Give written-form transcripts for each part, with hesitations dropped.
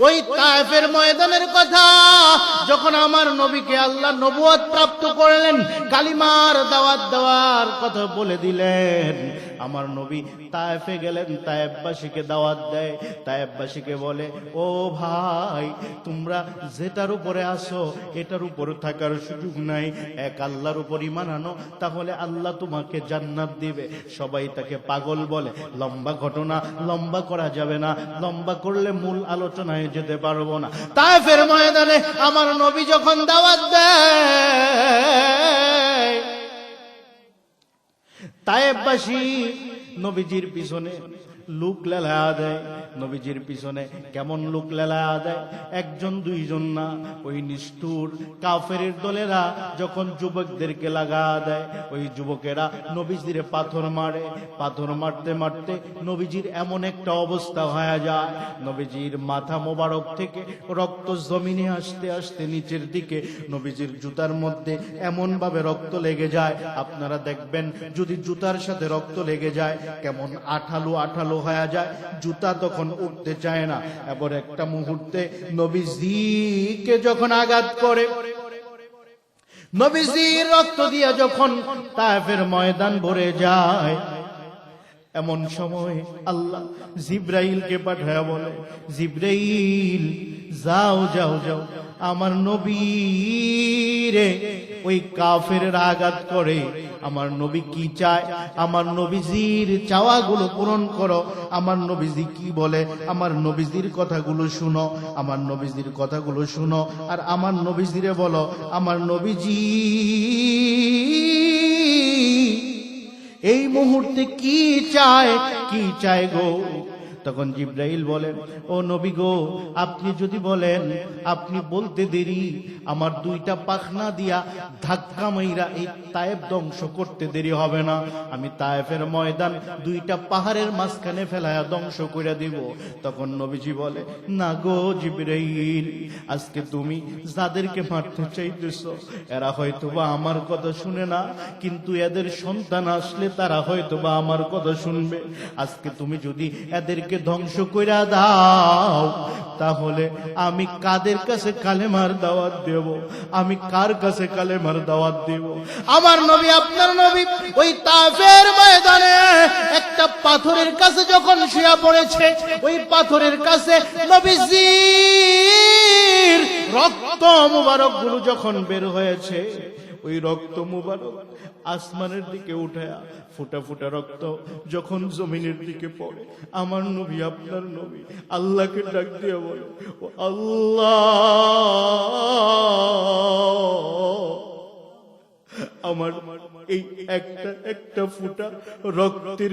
ওই তায়েফের ময়দানের কথা যখন আমার নবীকে আল্লাহ নবুয়ত প্রাপ্ত করলেন, কালিমার দাওয়াত দেওয়ার কথা বলে দিলেন, আমার নবী তায়েফে গেলেন, তায়েফবাসীকে দাওয়াত দেয়, তায়েফবাসীকে বলে, ও ভাই, তোমরা যেটার উপরে আসো এটার উপর থাকার সুযোগ নাই, এক আল্লাহর উপর ঈমান আনো, তাহলে আল্লাহ তোমাকে জান্নাত দিবে। সবাই তাকে পাগল বলে। লম্বা ঘটনা, লম্বা করা যাবে না, লম্বা করলে মূল আলোচনায় যেতে পারবো না। তায়েফের ময়দানে আমার নবী যখন দাওয়াত দেয়, তায়েফবাসী নবীজির পিছনে লোক লেলা দেয়। নবীজির পিছনে কেমন লোক লেলা দেয়? একজন দুইজন না, ওই নিষ্ঠুর কাফের দলেরা যখন যুবকদেরকে লাগা দেয়, ওই যুবকেরা নবীজির পাথর মারে। পাথর মারতে মারতে নবীজির এমন একটা অবস্থা হয়ে যায়, নবীজির মাথা মোবারক থেকে রক্ত জমিনে আসতে আসতে নিচের দিকে নবীজির জুতার মধ্যে এমন ভাবে রক্ত লেগে যায়, আপনারা দেখবেন যদি জুতার সাথে রক্ত লেগে যায় কেমন আঠালো আঠালো হয়ে যায়, জুতা তখন উঠতে চায় না। এবার একটা মুহূর্তে নবীজিকে যখন আঘাত করে, নবীজির রক্ত দিয়া যখন তায়েফের ময়দান ভরে যায়, এমন সময় আল্লাহ জিব্রাইলকে পাঠায়া বলে, জিব্রাইল যাও যাও যাও, আমার নবীরে ওই কাফেররা আঘাত করে, আমার নবী কি চায়, আমার নবীজির চাওয়াগুলো পূরণ করো। আমার নবীজি কি বলে, আমার নবীজির কথাগুলো শুনো, আমার নবীজির কথাগুলো শুনো, আর আমার নবীজিরে বলো, আমার নবীজি এই মুহূর্তে কি চায়, কি চায় গো। তখন জিব্রাইল বলেন, ও নবী গো, আপনি যদি বলেন, আপনি বলতে দেরি, আমার দুইটা পাখনা দিয়া ধাক্কা মাইরা এই তায়েফ ধ্বংস করতে দেরি হবে না, আমি তায়েফের ময়দান দুইটা পাহাড়ের মাঝখানে ফেলায়া ধ্বংস করে দিব। তখন নবীজি বলে, না গো জিব্রাইল, আজকে তুমি যাদেরকে মারতে চাইতেছো এরা হয়তোবা আমার কথা শুনে না, কিন্তু এদের সন্তান আসলে তারা হয়তোবা আমার কথা শুনবে। আজকে তুমি যদি এদেরকে ধ্বংস কইরা দাও, তাহলে আমি কাদের কাছে কালেমার দাওয়াত দেব, আমি কার কাছে কালেমার দাওয়াত দেব। আমার নবী, আপনার নবী ওই তায়েফের ময়দানে একটা পাথরের কাছে যখন শুয়ে পড়েছে, ওই পাথরের কাছে নবীজির রক্ত মুবারক গুলো যখন বের হয়েছে, ওই রক্ত মুবারক আসমানের দিকে উঠায়া ফুটা ফুটা রক্ত যখন জমিনের দিকে পড়ে, আমার নবী, আপনার নবী আল্লাহকে ডাক দিয়ে বলে, ও আল্লাহ, আমার এই একটা একটা ফুটা রক্তের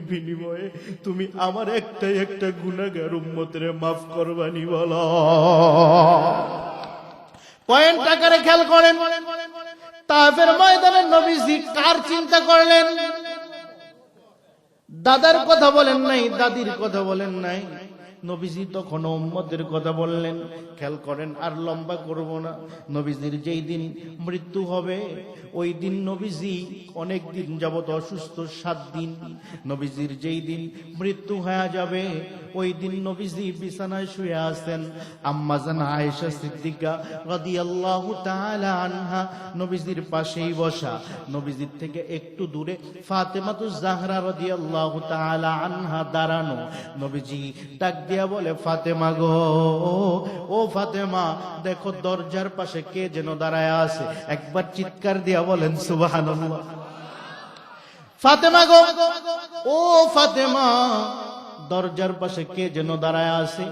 বিনিময়ে তুমি আমার একটা গুনাহগার উম্মতের মাফ করবানি বলো। পয়েন্ট আকারে খেয়াল করেন, তায়েফের ময়দানে নবীজি কার চিন্তা করলেন? দাদার কথা বলেন নাই, দাদির কথা বলেন নাই, নবীজি তখন উম্মতের কথা বললেন। খেয়াল করেন, আর লম্বা করব না। নবীজির যেই দিন মৃত্যু হবে, ওই দিন নবীজি অনেক দিন যাবত অসুস্থ, 7 দিন। নবীজির যেই দিন মৃত্যু হয়ে যাবে, ওই দিন নবীজি বিছানায় শুয়ে আছেন। আম্মা জান আয়েশা সিদ্দিকা রাদিয়াল্লাহু তাআলা আনহা নবীজির পাশেই বসা, নবীজির থেকে একটু দূরে ফাতেমাতুজ জাহরা রাদিয়াল্লাহু তাআলা আনহা দাঁড়ানো। নবীজি ডাক দিয়া বলে, ফাতেমা গো, ও ফাতেমা, দেখো দরজার পাশে কে যেন দাঁড়ায় আছে। একবার চিৎকার দিয়া বলেন সুবহানাল্লাহ। ফাতেমা গো, ও ফাতেমা, দরজার পাশে কে যেন দাঁড়ায় আছে।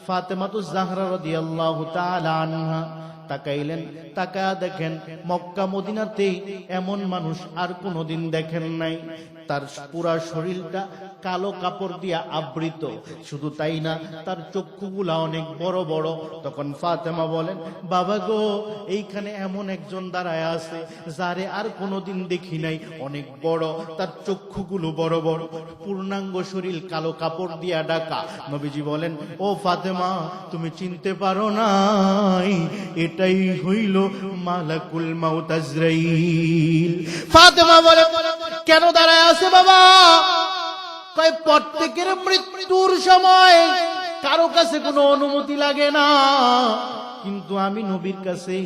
ফাতেমাতুজ জাহরা রাদিয়াল্লাহু তাআলা আনহা তাকাইলেন, তাকায়া দেখেন মক্কা মদিনাতে এমন মানুষ আর কোনোদিন দেখেন নাই। তার পুরা শরীরটা কালো কাপড় দিয়া আবৃত, শুধু তাই না, তার চক্ষুগুলা অনেক বড় বড়। তখন ফাতেমা বলেন, বাবা গো, এইখানে এমন একজন দাঁড়ায় আছে যারে আর কোনোদিন দেখি নাই, অনেক বড়, তার চক্ষুগুলো বড় বড়, পূর্ণাঙ্গ শরীর কালো কাপড় দিয়া ঢাকা। নবীজি বলেন, ও ফাতেমা, তুমি চিনতে পারো নাই, এটাই হইল মালাকুল মাউত আজরাইল। ফাতেমা বলে, কেন দাঁড়ায় আছে বাবা? কয়, প্রত্যেকের মৃত্যুর সময় কারো কাছে কোনো অনুমতি লাগে না, কিন্তু আমি নবীর কাছে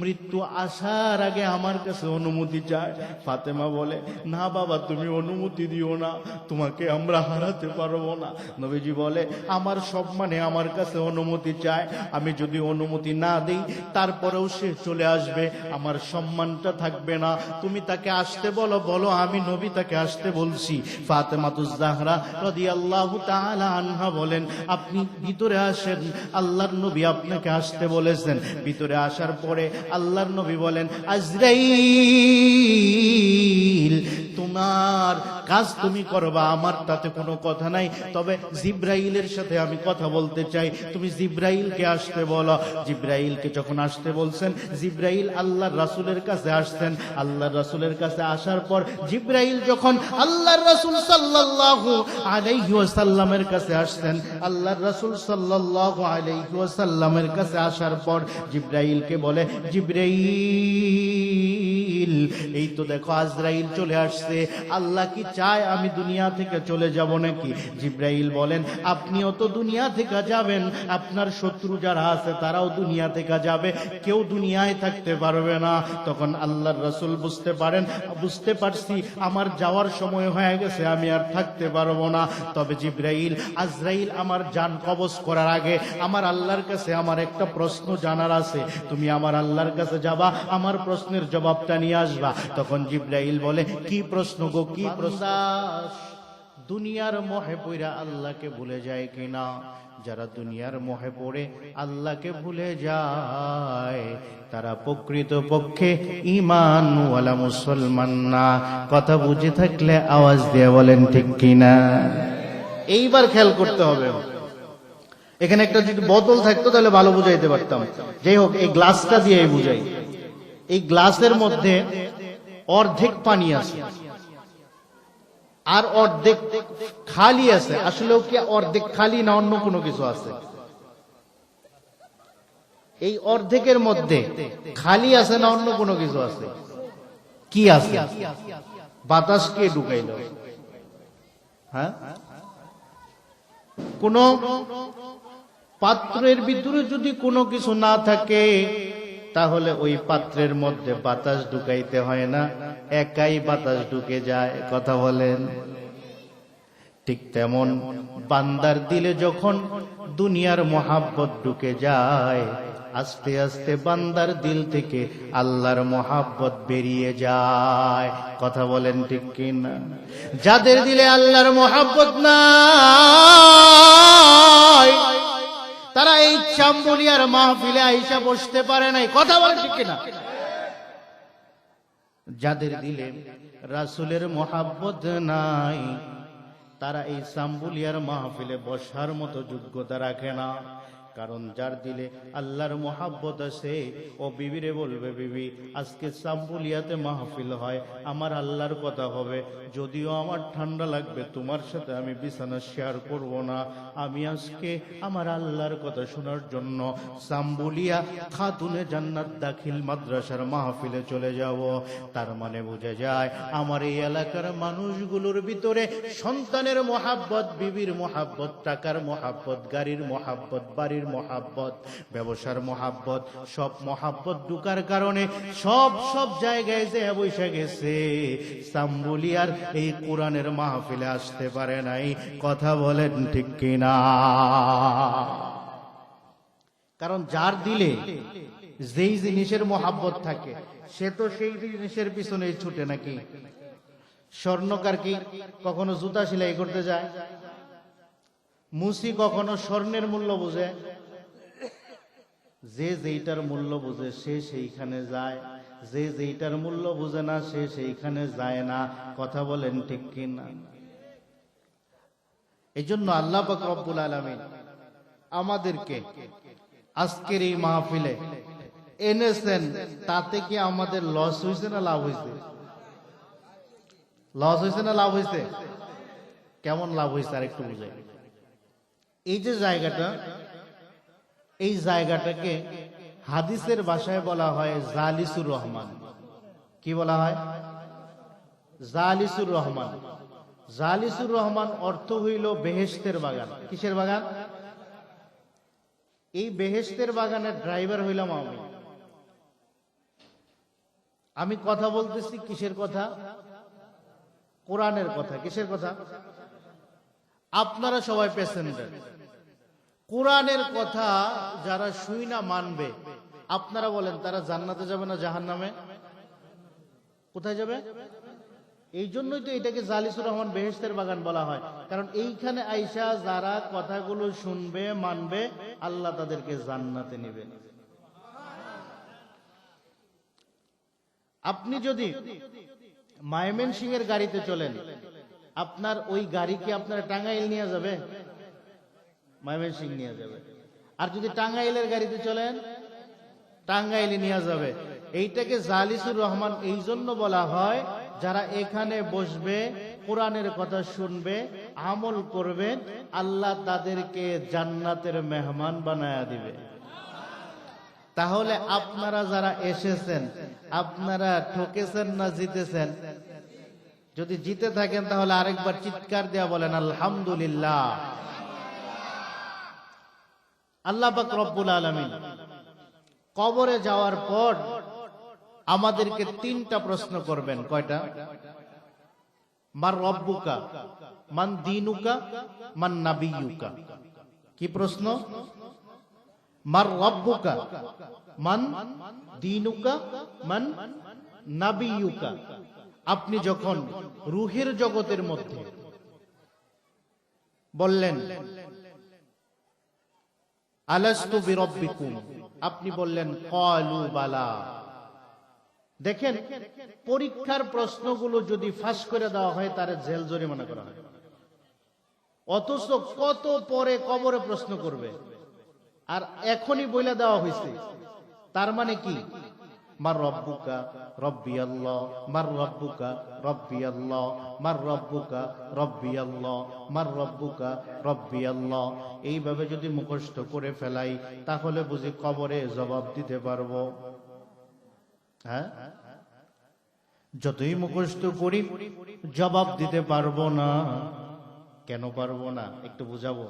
মৃত্যু আসার আগে আমার কাছে অনুমতি চাই। ফাতেমা বলে, না বাবা, তুমি অনুমতি দিও না, তোমাকে আমরা হারাতে পারবো না। নবীজি বলে, আমার সম্মানে আমার কাছে অনুমতি চায়, আমি যদি অনুমতি না দিই তারপরেও সে চলে আসবে, আমার সম্মানটা থাকবে না। তুমি তাকে আসতে বলো, বলো আমি নবী তাকে আসতে বলছি। ফাতেমাতুজ জাহরা রাদিয়াল্লাহু তাআলা আনহা বলেন, আপনি ভিতরে আসেন, আল্লাহর নবী আপনাকে আসতে বলেছেন। ভিতরে আসার পরে আল্লাহর নবী বলেন, আজরাইল, তোমার কাজ তুমি করবা, আমার তাতে কোনো কথা নাই, তবে জিব্রাইলের সাথে আমি কথা বলতে চাই, তুমি জিব্রাইলকে আসতে বলো। জিব্রাইলকে যখন আসতে বলছেন, জিব্রাইল আল্লাহর রাসূলের কাছে আসছেন। আল্লাহর রাসূলের কাছে আসার পর জিব্রাইল যখন আল্লাহর রাসূল সাল্লাল্লাহু আলাইহি ওয়াসাল্লামের কাছে আসছেন, আল্লাহর রাসূল সাল্লাল্লাহু আলাইহি ওয়াসাল্লামের কাছে আসার পর জিব্রাইলকে বলে, জিব্রাইল, এই তো দেখো আজরাইল চলে আসছে, আল্লাহ কি চায় আমি দুনিয়া থেকে চলে যাব নাকি? জিব্রাইল বলেন, আপনিও তো দুনিয়া থেকে যাবেন, আপনার শত্রু যারা আছে তারাও দুনিয়া থেকে যাবে, কেউ দুনিয়ায় থাকতে পারবে না। তখন আল্লাহর রাসূল বুঝতে পারছি আমার যাওয়ার সময় হয়ে গেছে, আমি আর থাকতে পারবো না। তবে জিব্রাইল, আজরাইল আমার জান কবজ করার আগে আমার আল্লাহর কাছে আমার একটা প্রশ্ন জানার আছে, তুমি আমার আল্লাহর কাছে যাবা, আমার প্রশ্নের জবাবটা নিয়ে আসবা। তখন জিব্রাইল বলে, কি প্রশ্ন গো, কি প্রশ্ন? দুনিয়ার মোহে পড়া আল্লাহকে ভুলে যায় কিনা? যারা দুনিয়ার মোহে পড়ে আল্লাহকে ভুলে যায় তারা প্রকৃত পক্ষে ঈমানওয়ালা মুসলমান না। কথা বুঝে থাকলে আওয়াজ দিয়ে বলেন ঠিক কিনা। এইবার খেয়াল করতে হবে, এখানে একটা যদি বোতল থাকতো তাহলে ভালো বুঝাইতে পারতাম। যাই হোক, এই গ্লাসটা দিয়ে বুঝাই। এই গ্লাসের মধ্যে অর্ধেক পানি আছে আর অর্ধেক খালি আছে। আসলেও কি অর্ধেক খালি না অন্য কোনো কিছু আছে? এই অর্ধেকের মধ্যে খালি আছে না অন্য কোনো কিছু আছে? কি আছে? বাতাস কে ঢুকাইল? হ্যাঁ, কোন পাত্রের ভিতরে যদি কোনো কিছু না থাকে তাহলে ওই পাত্রের মধ্যে বাতাস ঢুকাইতে হয় না, একাই বাতাস ঢুকে যায়। কথা বলেন। ঠিক তেমন বান্দার দিলে যখন দুনিয়ার মহাব্বত ঢুকে যায়, আস্তে আস্তে বান্দার দিল থেকে আল্লাহর মহাব্বত বেরিয়ে যায়। কথা বলেন ঠিক কিনা। যাদের দিলে আল্লাহর মহাব্বত নাই তারা এই চাম্বুলিয়ার মাহফিলে আইসা বসতে পারে নাই। কথা বলেন ঠিক কিনা। যাদের দিলে রাসূলের মহাব্বত নাই তারা এই চাম্বুলিয়ার মাহফিলে বসার মতো যোগ্যতা রাখে না। কারণ যার দিলে আল্লাহর মহাব্বত আছে, ও বিবিরে বলবে, বিবি আজকে চাম্বুলিয়াতে মাহফিল হয়, আমার আল্লাহর কথা হবে, যদিও আমার ঠান্ডা লাগবে তোমার সাথে আমি বিছানা শেয়ার করব না, আমি আজকে আমার আল্লাহর কথা শোনার জন্য চাম্বুলিয়া খাতুনে জান্নাত দাখিল মাদ্রাসার মাহফিলে চলে যাব। তার মানে বোঝা যায় আমার এই এলাকার মানুষগুলোর ভিতরে সন্তানের মহাব্বত, বিবির মহাব্বত, টাকার মহাব্বত, গাড়ির মহাব্বত, বাড়ির মহাব্বত, ব্যবসার মহাব্বত, সব মহাব্বত ঢুকার কারণে সব জায়গায় যে বসে গেছে, চাম্বুলিয়ার এই কোরআনের মাহফিলে আসতে পারে নাই। কথা বলেন ঠিক কিনা। কারণ যার দিলে যেই জিনিসের মহাব্বত থাকে সে তো সেই জিনিসের পিছনে ছুটে নাকি। স্বর্ণকার কি কখনো জুতা সেলাই করতে যায়? মুসি কখনো স্বর্ণের মূল্য বুঝে? যে যেইটার মূল্য বুঝে সে সেইখানে যায়, যে যেইটার মূল্য বুঝে না সে সেইখানে যায় না। কথা বলেন ঠিক কিনা। এই জন্য আল্লাহ পাক রব্বুল আলামিন আমাদেরকে আজকের এই মাহফিলে এনেছেন, তাতে কি আমাদের লস হয়েছে না লাভ হয়েছে? লস হয়েছে না লাভ হয়েছে? কেমন লাভ হয়েছে আর একটু বুঝাই। এই যে জায়গাটা, এই জায়গাটাকে হাদিসের ভাষায় বলা হয় জালিসুর রহমান। কি বলা হয়? জালিসুর রহমান। জালিসুর রহমান অর্থ হইল বেহেশতের বাগান। কিসের বাগান? এই বেহেশতের বাগানের ড্রাইভার হইলাম আমি কথা বলতেছি কিসের কথা? কোরআনের কথা। কিসের কথা? আপনারা সবাই প্যাসেঞ্জার। কোরআনের কথা যারা শুই না মানবে, আপনারা বলেন তারা জান্নাতে যাবে না জাহান্নামে? কোথায় যাবে? এই জন্যই তো এটাকে জালিসুর রহমান বেহেশতের বাগান বলা হয়, কারণ এইখানে আইসা যারা কথাগুলো শুনবে মানবে, আল্লাহ তাদেরকে জান্নাতে নেবেন। আপনি যদি ময়মনসিংহ এর গাড়িতে চলেন, আপনার ওই গাড়ি কি আপনার টাঙ্গাইল নিয়ে যাবে? ময়মনসিংহ নিয়ে যাবে। আর যদি টাঙ্গাইলের গাড়িতে চলেন, টাঙ্গাইলে নিয়ে যাবে। এইটাকে জালিসুর রহমান এই জন্য বলা হয়, যারা এখানে বসবে, কোরআনের কথা শুনবে, আমল করবে, আল্লাহ তাদেরকে জান্নাতের মেহমান বানায়া দিবে। তাহলে আপনারা যারা এসেছেন, আপনারা ঠকেছেন না জিতেছেন? যদি জিতে থাকেন তাহলে আরেকবার চিৎকার দেয়া বলেন আলহামদুলিল্লাহ। আল্লাহ পাক রব্বুল আলামিন কবরে যাওয়ার পর আমাদেরকে 3টা প্রশ্ন করবেন। কয়টা? মার রব্বুকা, মান দীনুকা, মান নাবিয়ুকা। কি প্রশ্ন? মার রব্বুকা, মান দীনুকা, মান নাবিয়ুকা। আপনি যখন রুহের জগতের মধ্যে বললেন আলাস্তু বিরব্বিকুম, আপনি বললেন ক্বালু বালা। দেখেন, পরীক্ষার প্রশ্নগুলো যদি ফাঁস করে দেওয়া হয় তার জেল জরিমানা করা হয়, অথচ কত পরে কবরে প্রশ্ন করবে, আর এখনই বলে দেওয়া হয়েছে। তার মানে কি? মার রব্বুকা রব্বি আল্লাহ, মার রব্বুকা রব্বি আল্লাহ, মার রব্বুকা রব্বি আল্লাহ, মার রব্বুকা রব্বি আল্লাহ। এইভাবে যদি মুখস্থ করে ফেলাই তাহলে বুঝি কবরে জবাব দিতে পারবো? হ্যাঁ, যতই মুখস্থ করি জবাব দিতে পারবো না। কেন পারবো না একটু বুঝাবো।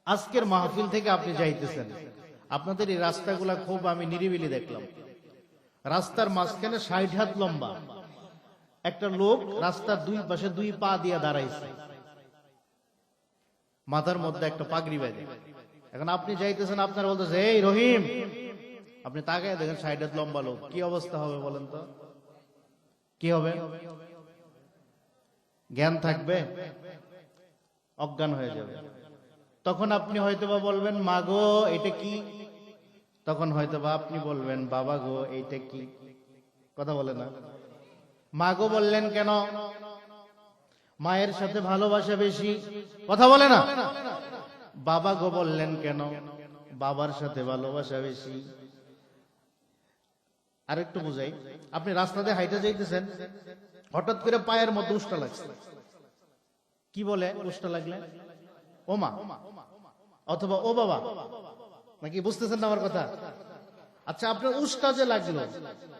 আজকের মাহফিল থেকে আপনি যাইতেছেন, আপনাদের এই রাস্তাগুলা খুব আমি নিরিবিলি দেখলাম। রাস্তার মাঝখানে 60 হাত লম্বা একটা লোক রাস্তার দুই পাশে 2 পা দিয়ে দাঁড়াইছে, মাথার মধ্যে একটা পাগড়ি বেঁধে। এখন আপনি যাইতেছেন, আপনার বলতেছে এই রহিম, আপনি তাকায় দেখেন 60 হাত লম্বা লোক, কি অবস্থা হবে বলেন তো? কি হবে? জ্ঞান থাকবে? অজ্ঞান হয়ে যাবে। তখন আপনি হয়তোবা বলবেন মা গো এটা কি, তখন হয়তোবা আপনি বলবেন বাবা গো এইটা কি। কথা বলে না? মা গো বললেন কেন? মায়ের সাথে ভালোবাসা বেশি। কথা বলে না? বাবা গো বললেন কেন? বাবার সাথে ভালোবাসা বেশি। আরেকটু বুঝাই, আপনি রাস্তাতে হাইটে যাইতেছেন, হঠাৎ করে পায়ের মধ্যে উষ্টা লাগছে। কি বলে উষ্টা লাগলে? ও মা, অথবা ও বাবা, নাকি? বুঝতেছেন না আমার কথা? আচ্ছা, আপনার উষ্টা যে লাগলো,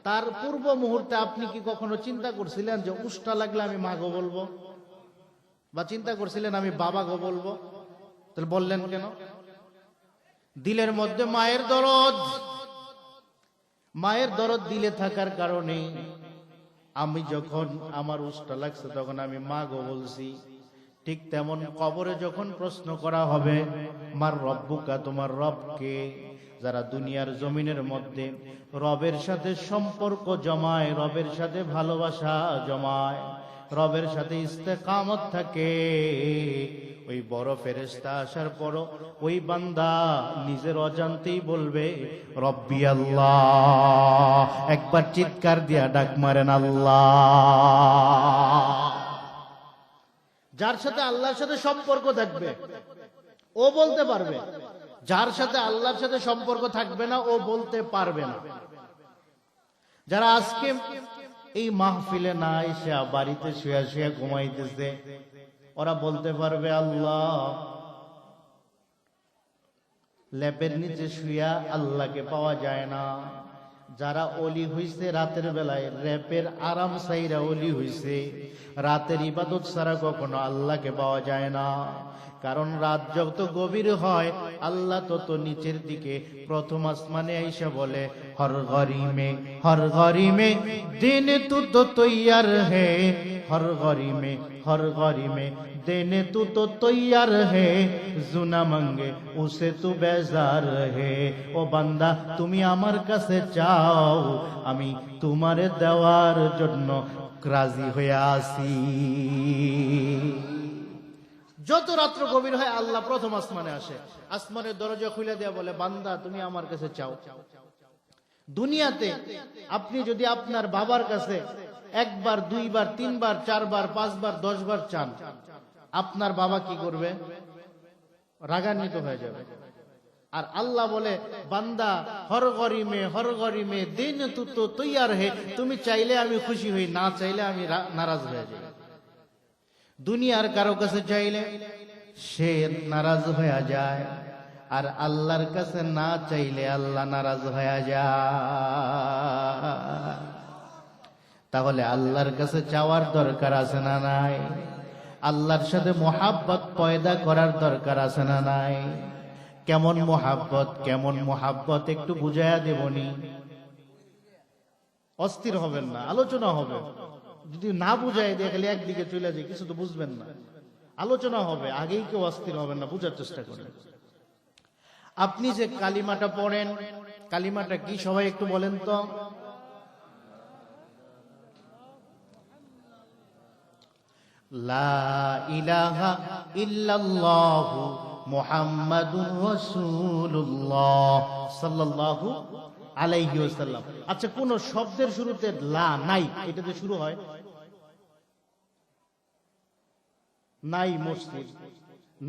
তার পূর্ব মুহূর্তে আপনি কি কখনো চিন্তা করছিলেন যে উষ্টা লাগলে আমি মা গো বলবো, বা চিন্তা করছিলেন আমি বাবা গো বলবো? তাহলে বললেন কেন? দিলের মধ্যে মায়ের দরদ, মায়ের দরদ দিলে থাকার কারণে আমি যখন আমার উষ্টা লাগছে তখন আমি মা গো বলছি। ঠিক তেমন কবরে যখন প্রশ্ন করা হবে মার রব্বুকা, তোমার রবকে, যারা দুনিয়ার জমিনের মধ্যে রবের সাথে সম্পর্ক জমায়, রবের সাথে ভালোবাসা জমায়, রবের সাথে ইস্তেকামত থাকে, ওই বড় ফেরেশতা আসার পরও ওই বান্দা নিজের অজান্তেই বলবে রব্বি আল্লাহ। একবার চিৎকার দিয়া ডাক মারেন আল্লাহ। যার সাথে আল্লাহর সাথে সম্পর্ক থাকবে ও বলতে পারবে, যার সাথে আল্লাহর সাথে সম্পর্ক থাকবে না ও বলতে পারবে না। যারা আজকে এই মাহফিলে না এসে বাড়িতে শুয়ে শুয়ে ঘুমাইতেছে, ওরা বলতে পারবে আল্লাহ। লেপের নিচে শুয়া আল্লাহকে পাওয়া যায় না। যারা ওলি হইছে রাতের বেলায় লেপের আরাম সাইরা ওলি হইছে, রাতের ইবাদত ছাড়া কখনো আল্লাহকে পাওয়া যায় না। কারণ রাত যত গভীর হয় আল্লাহ তত নিচের দিকে প্রথম আসমানে আইসা বলে, হর ঘরি মে দিন তু তো তৈয়ার হে, হর ঘরি মে দেনে তু তো তৈয়ার হে, জুনা মঙ্গে উসে তু বেজার হে। ও বান্দা, তুমি আমার কাছে চাও, আমি তোমারে দেওয়ার জন্য রাজি হয়ে আসি। যত রাত্র গভীর হয় আল্লাহ প্রথম আসমানে আসে, আসমানের দরজা খুলে দেয়া বলে, বান্দা তুমি আমার কাছে চাও। দুনিয়াতে আপনি যদি আপনার বাবার কাছে একবার, দুইবার, তিনবার, চারবার, পাঁচবার, 10 বার চান, আপনার বাবা কি করবে? রাগান্বিত হয়ে যাবে। আর আল্লাহ বলে, বান্দা হর ঘরি মে দিন তু তো তৈয়ার হে, তুমি চাইলে আমি খুশি হই, না চাইলে আমি নারাজ হয়ে যাই। দুনিয়ার কারো কাছে চাইলে সে নারাজ হয়ে যায়, আর আল্লাহর কাছে না চাইলে আল্লাহ নারাজ হয়ে যায়। তাহলে আল্লাহর কাছে চাওয়ার দরকার আছে না নাই? আল্লাহর সাথে মোহাব্বত পয়দা করার দরকার আছে না নাই? কেমন মোহাব্বত একটু বুঝাইয়া দেবনি। অস্থির হবেন না, আলোচনা হবে। যদি না বুঝাই দিয়ে খালি একদিকে চলে যায়, কিছু তো বুঝবেন না। আলোচনা হবে, আগেই কেউ অস্থির হবেন না, বুঝার চেষ্টা করেন। আপনি যে কালিমাটা পড়েন, কালিমাটা কি সবাই একটু বলেন তো? লা ইলাহা ইল্লাল্লাহু মুহাম্মাদুর রাসূলুল্লাহ সাল্লাল্লাহু আলাইহি ওয়াসাল্লাম। আচ্ছা, কোন শব্দের শুরুতে লা নাই, এটাতে শুরু হয়? নাই মসজিদ,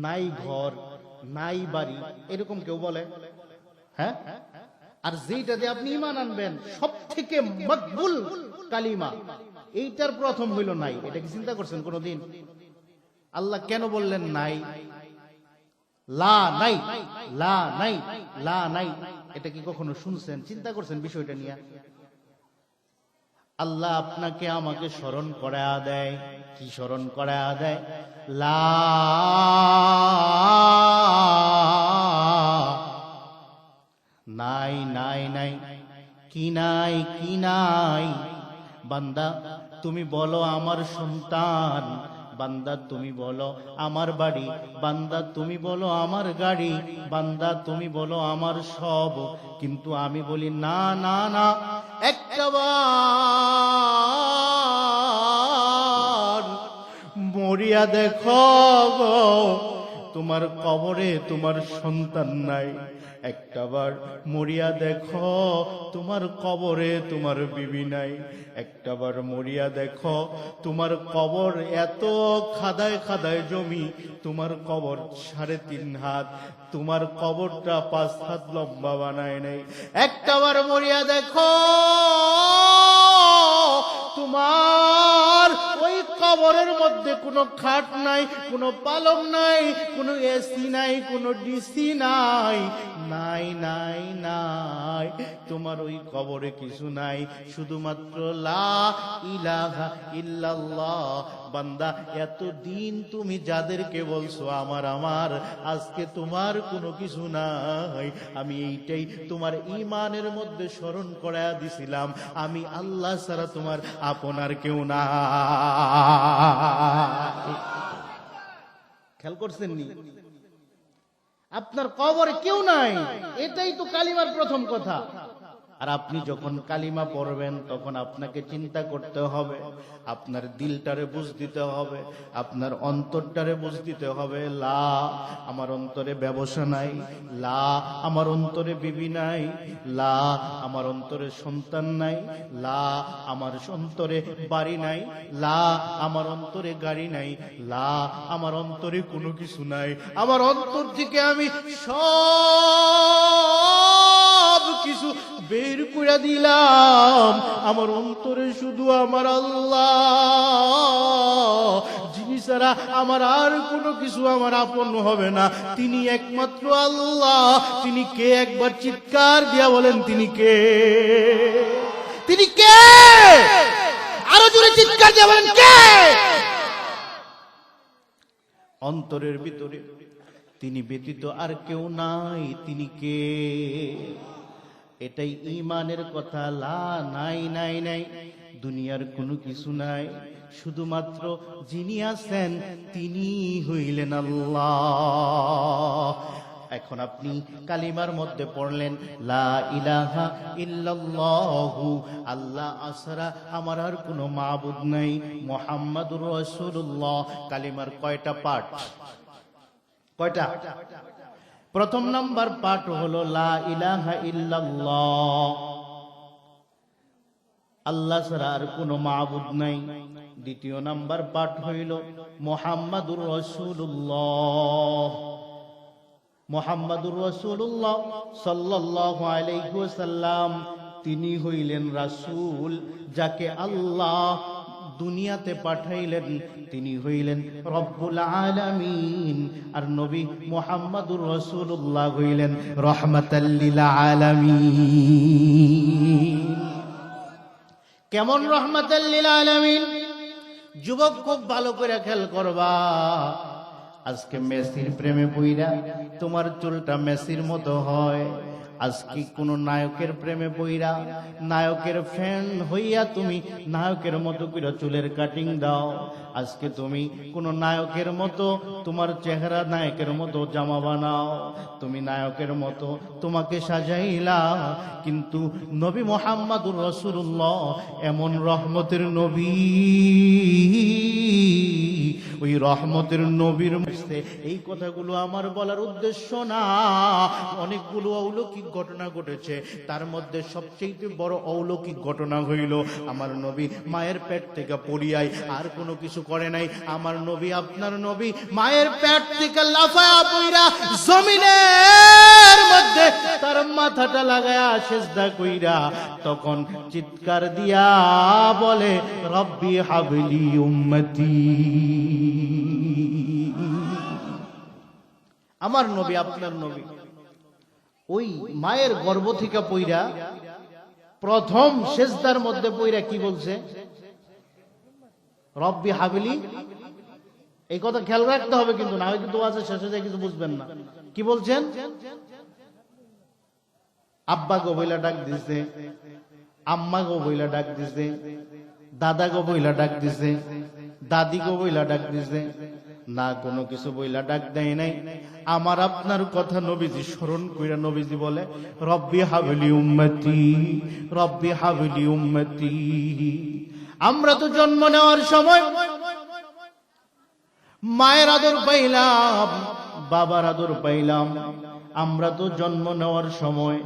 নাই ঘর, নাই বাড়ি, এরকম কেউ বলে? হ্যাঁ। আর যেটাতে আপনি ঈমান আনবেন সব থেকে মকবুল কালিমা, এইটার প্রথম হইল নাই। এটা কি চিন্তা করছেন কোনদিন? আল্লাহ কেন বললেন নাই? লা নাই, লা নাই, লা নাই, এটা কি কখনো শুনছেন, চিন্তা করছেন বিষয়টা নিয়ে? আল্লাহ আপনাকে আমাকে স্মরণ করায়া দেয়। কি স্মরণ করায়া দেয়? লা নাই নাই নাই, কি নাই কি নাই। বান্দা তুমি বলো আমার সন্তান, বান্দা তুমি বলো আমার বাড়ি, বান্দা তুমি বলো আমার গাড়ি, বান্দা তুমি বলো আমার সব। কিন্তু আমি বলি না না না, একটাবার মরিয়া দেখো গো, তোমার কবরে তোমার সন্তান নাই। একটাবার মরিয়া দেখো, তোমার কবরে তোমার বিবি নাই। একটাবার মরিয়া দেখো, তোমার কবর এত খাদায় খাদায় জমি, তোমার কবর 3.5 হাত, তোমার কবরটা 5 হাত লম্বা বানায় নাই। একটাবার মরিয়া দেখো, তোমার ওই কবরের মধ্যে কোনো খাট নাই, কোনো পালং নাই, কোনো এসি নাই, কোনো ডিসি নাই, নাই নাই নাই। তোমার ওই কবরে কিছু নাই, শুধুমাত্র লা ইলাহা ইল্লাল্লাহ। বান্দা এতদিন তুমি যাদেরকে বলছো আমার আমার, আজকে তোমার কোনো কিছু নাই। আমি এইটাই তোমার ঈমানের মধ্যে স্মরণ করায়া দিছিলাম, আমি আল্লাহ ছাড়া তোমার আপনার কেউ না। খেয়াল করছেন নি? আপনার কবরে কেউ নাই, এটাই তো কালিমার প্রথম কথা। আর আপনি যখন কালিমা পড়বেন তখন আপনাকে চিন্তা করতে হবে, আপনার দিলটারে বুঝ দিতে হবে, আপনার অন্তরটারে বুঝ দিতে হবে। লা আমার অন্তরে ব্যবসা নাই, লা আমার অন্তরে বিবি নাই, লা আমার অন্তরে সন্তান নাই, লা আমার অন্তরে বাড়ি নাই, লা আমার অন্তরে গাড়ি নাই, লা আমার অন্তরে কোনো কিছু নাই। আমার অন্তর থেকে আমি সব কিছু বের করে দিলাম। আমার অন্তরে শুধু আমার আল্লাহ, যিনি ছাড়া আমার আর কোনো কিছু আমার আপন হবে না। তিনি একমাত্র আল্লাহ। তিনি কে? একবার চিৎকার দিয়া বলেন, তিনি কে? তিনি কে? আরো জোরে চিৎকার দিয়া বলেন, কে? অন্তরের ভিতরে তিনি ব্যতীত আর কেউ নাই, তিনি কে? এটাই ঈমানের কথা। লা নাই নাই নাই, দুনিয়ার কোনো কিছু নাই, শুধুমাত্র যিনি আছেন তিনি হইলেন আল্লাহ। এখন আপনি কালিমার মধ্যে পড়লেন লা ইলাহা ইল্লাল্লাহু, আল্লাহ আসরা আমার আর কোনো মাবুদ নাই, মুহাম্মাদুর রাসূলুল্লাহ। কালিমার কয়টা পার্ট? কয়টা? প্রথম নাম্বার পার্ট হলো লা ইলাহা ইল্লাল্লাহ, আল্লাহ ছাড়া আর কোনো মাবুদ নাই। দ্বিতীয় নাম্বার পার্ট হইল মুহাম্মাদুর রাসূলুল্লাহ। মুহাম্মাদুর রাসূলুল্লাহ সাল্লাল্লাহু আলাইহি ওয়াসাল্লাম তিনি হইলেন রাসূল, যাকে আল্লাহ দুনিয়াতে পাঠাইলেন, তিনি হইলেন রব্বুল আলামিন। আর নবী মুহাম্মাদুর রাসূলুল্লাহ হইলেন রাহমাতাল লিল আলামিন। কেমন রাহমাতাল লিল আলামিন? যুবক খুব ভালো করে খেয়াল করবা। আজকে মেসির প্রেমে পইরা তোমার চুলটা মেসির মতো হয়, আজকে কোন নায়কের প্রেমে পইরা নায়কের ফ্যান হইয়া তুমি নায়কের মতো করে চুলের কাটিং দাও, আজকে তুমি কোন নায়কের মতো তোমার চেহারা নায়কের মতো জামা বানাও, তুমি নায়কের মতো তোমাকে সাজাইলা। কিন্তু নবী মুহাম্মাদুর রাসূলুল্লাহ এমন রহমতের নবী, ওই রহমতের নবীর মধ্যে এই কথাগুলো আমার বলার উদ্দেশ্য না। অনেকগুলো অলৌকিক ঘটনা ঘটেছে, তার মধ্যে সবচেয়ে বড় অলৌকিক ঘটনা হইল আমার নবী মায়ের পেট থেকে পড়িয়াই আর কোনো কিছু করে নাই। আমার নবী, আপনার নবী মায়ের পেট থেকে লাফায়া পইরা জমিনের মধ্যে তার মাথাটা লাগায়া সিজদা কইরা তখন চিৎকার দিয়া বলে রব্বি হাবলি উম্মতি। আমার নবী, আপনার নবী ওই মায়ের গর্ভ থেকে পইরা প্রথম সিজদার মধ্যে পইরা কি বলছে? রব্বি হাবলি। এই কথা খেয়াল রাখতে হবে কিন্তু, না হয় কিন্তু আছে শেষে যায় কিছু বুঝবেন না। কি বলছেন? আব্বা গো বইলা ডাক দিছে, আম্মা গো বইলা ডাক দিছে, দাদা গো বইলা ডাক দিছে, দাদি গো বইলা ডাক দিছে, না কোনো কিছু বইলা ডাক দেয় নাই। আমার আপনার কথা নবীজি স্মরণ কইরা নবীজি বলে রব্বি হাবলি উম্মতি, রব্বি হাবলি উম্মতি। আমরা তো জন্ম নেওয়ার সময় মায়ের আদর পাইলাম, বাবার আদর পাইলাম। আমরা তো জন্ম নেওয়ার সময়